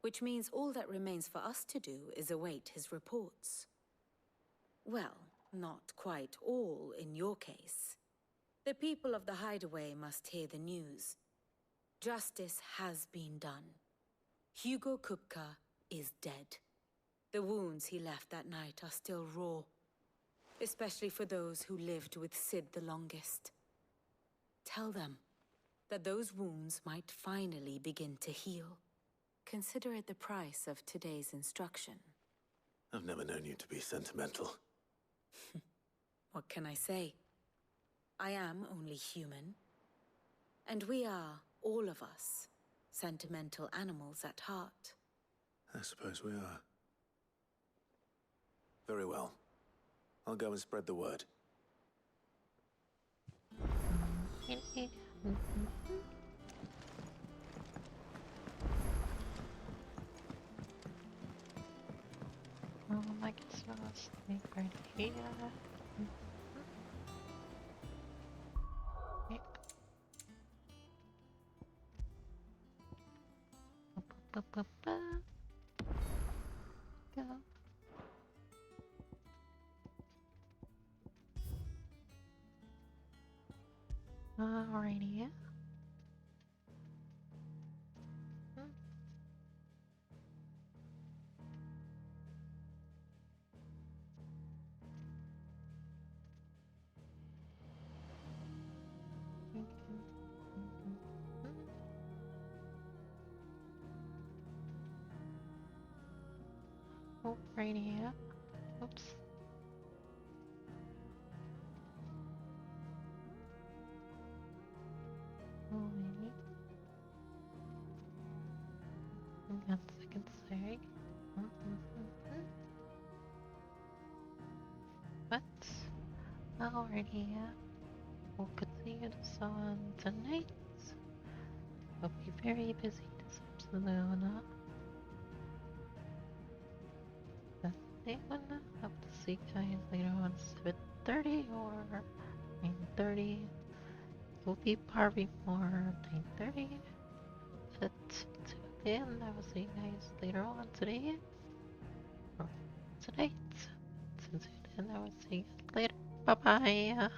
Which means all that remains for us to do is await his reports. Well, not quite all in your case. The people of the Hideaway must hear the news. Justice has been done. Hugo Kupka is dead. The wounds he left that night are still raw, especially for those who lived with Sid the longest. Tell them that those wounds might finally begin to heal. Consider it the price of today's instruction. I've never known you to be sentimental. What can I say? I am only human. And we are, all of us, sentimental animals at heart. I suppose we are. Very well. I'll go and spread the word. I guess I'll stay right here. Yep. Go. Alrighty. Oh, right here. Oops. Alrighty. 1 second, sorry. But already, we'll continue this on tonight. I'll be very busy this afternoon. That's the one. Hope to see you guys later on 7:30 or 9:30. Will be probably more 9:30. But then I will see you guys later on today or tonight. Since then, I will see you later. Bye bye.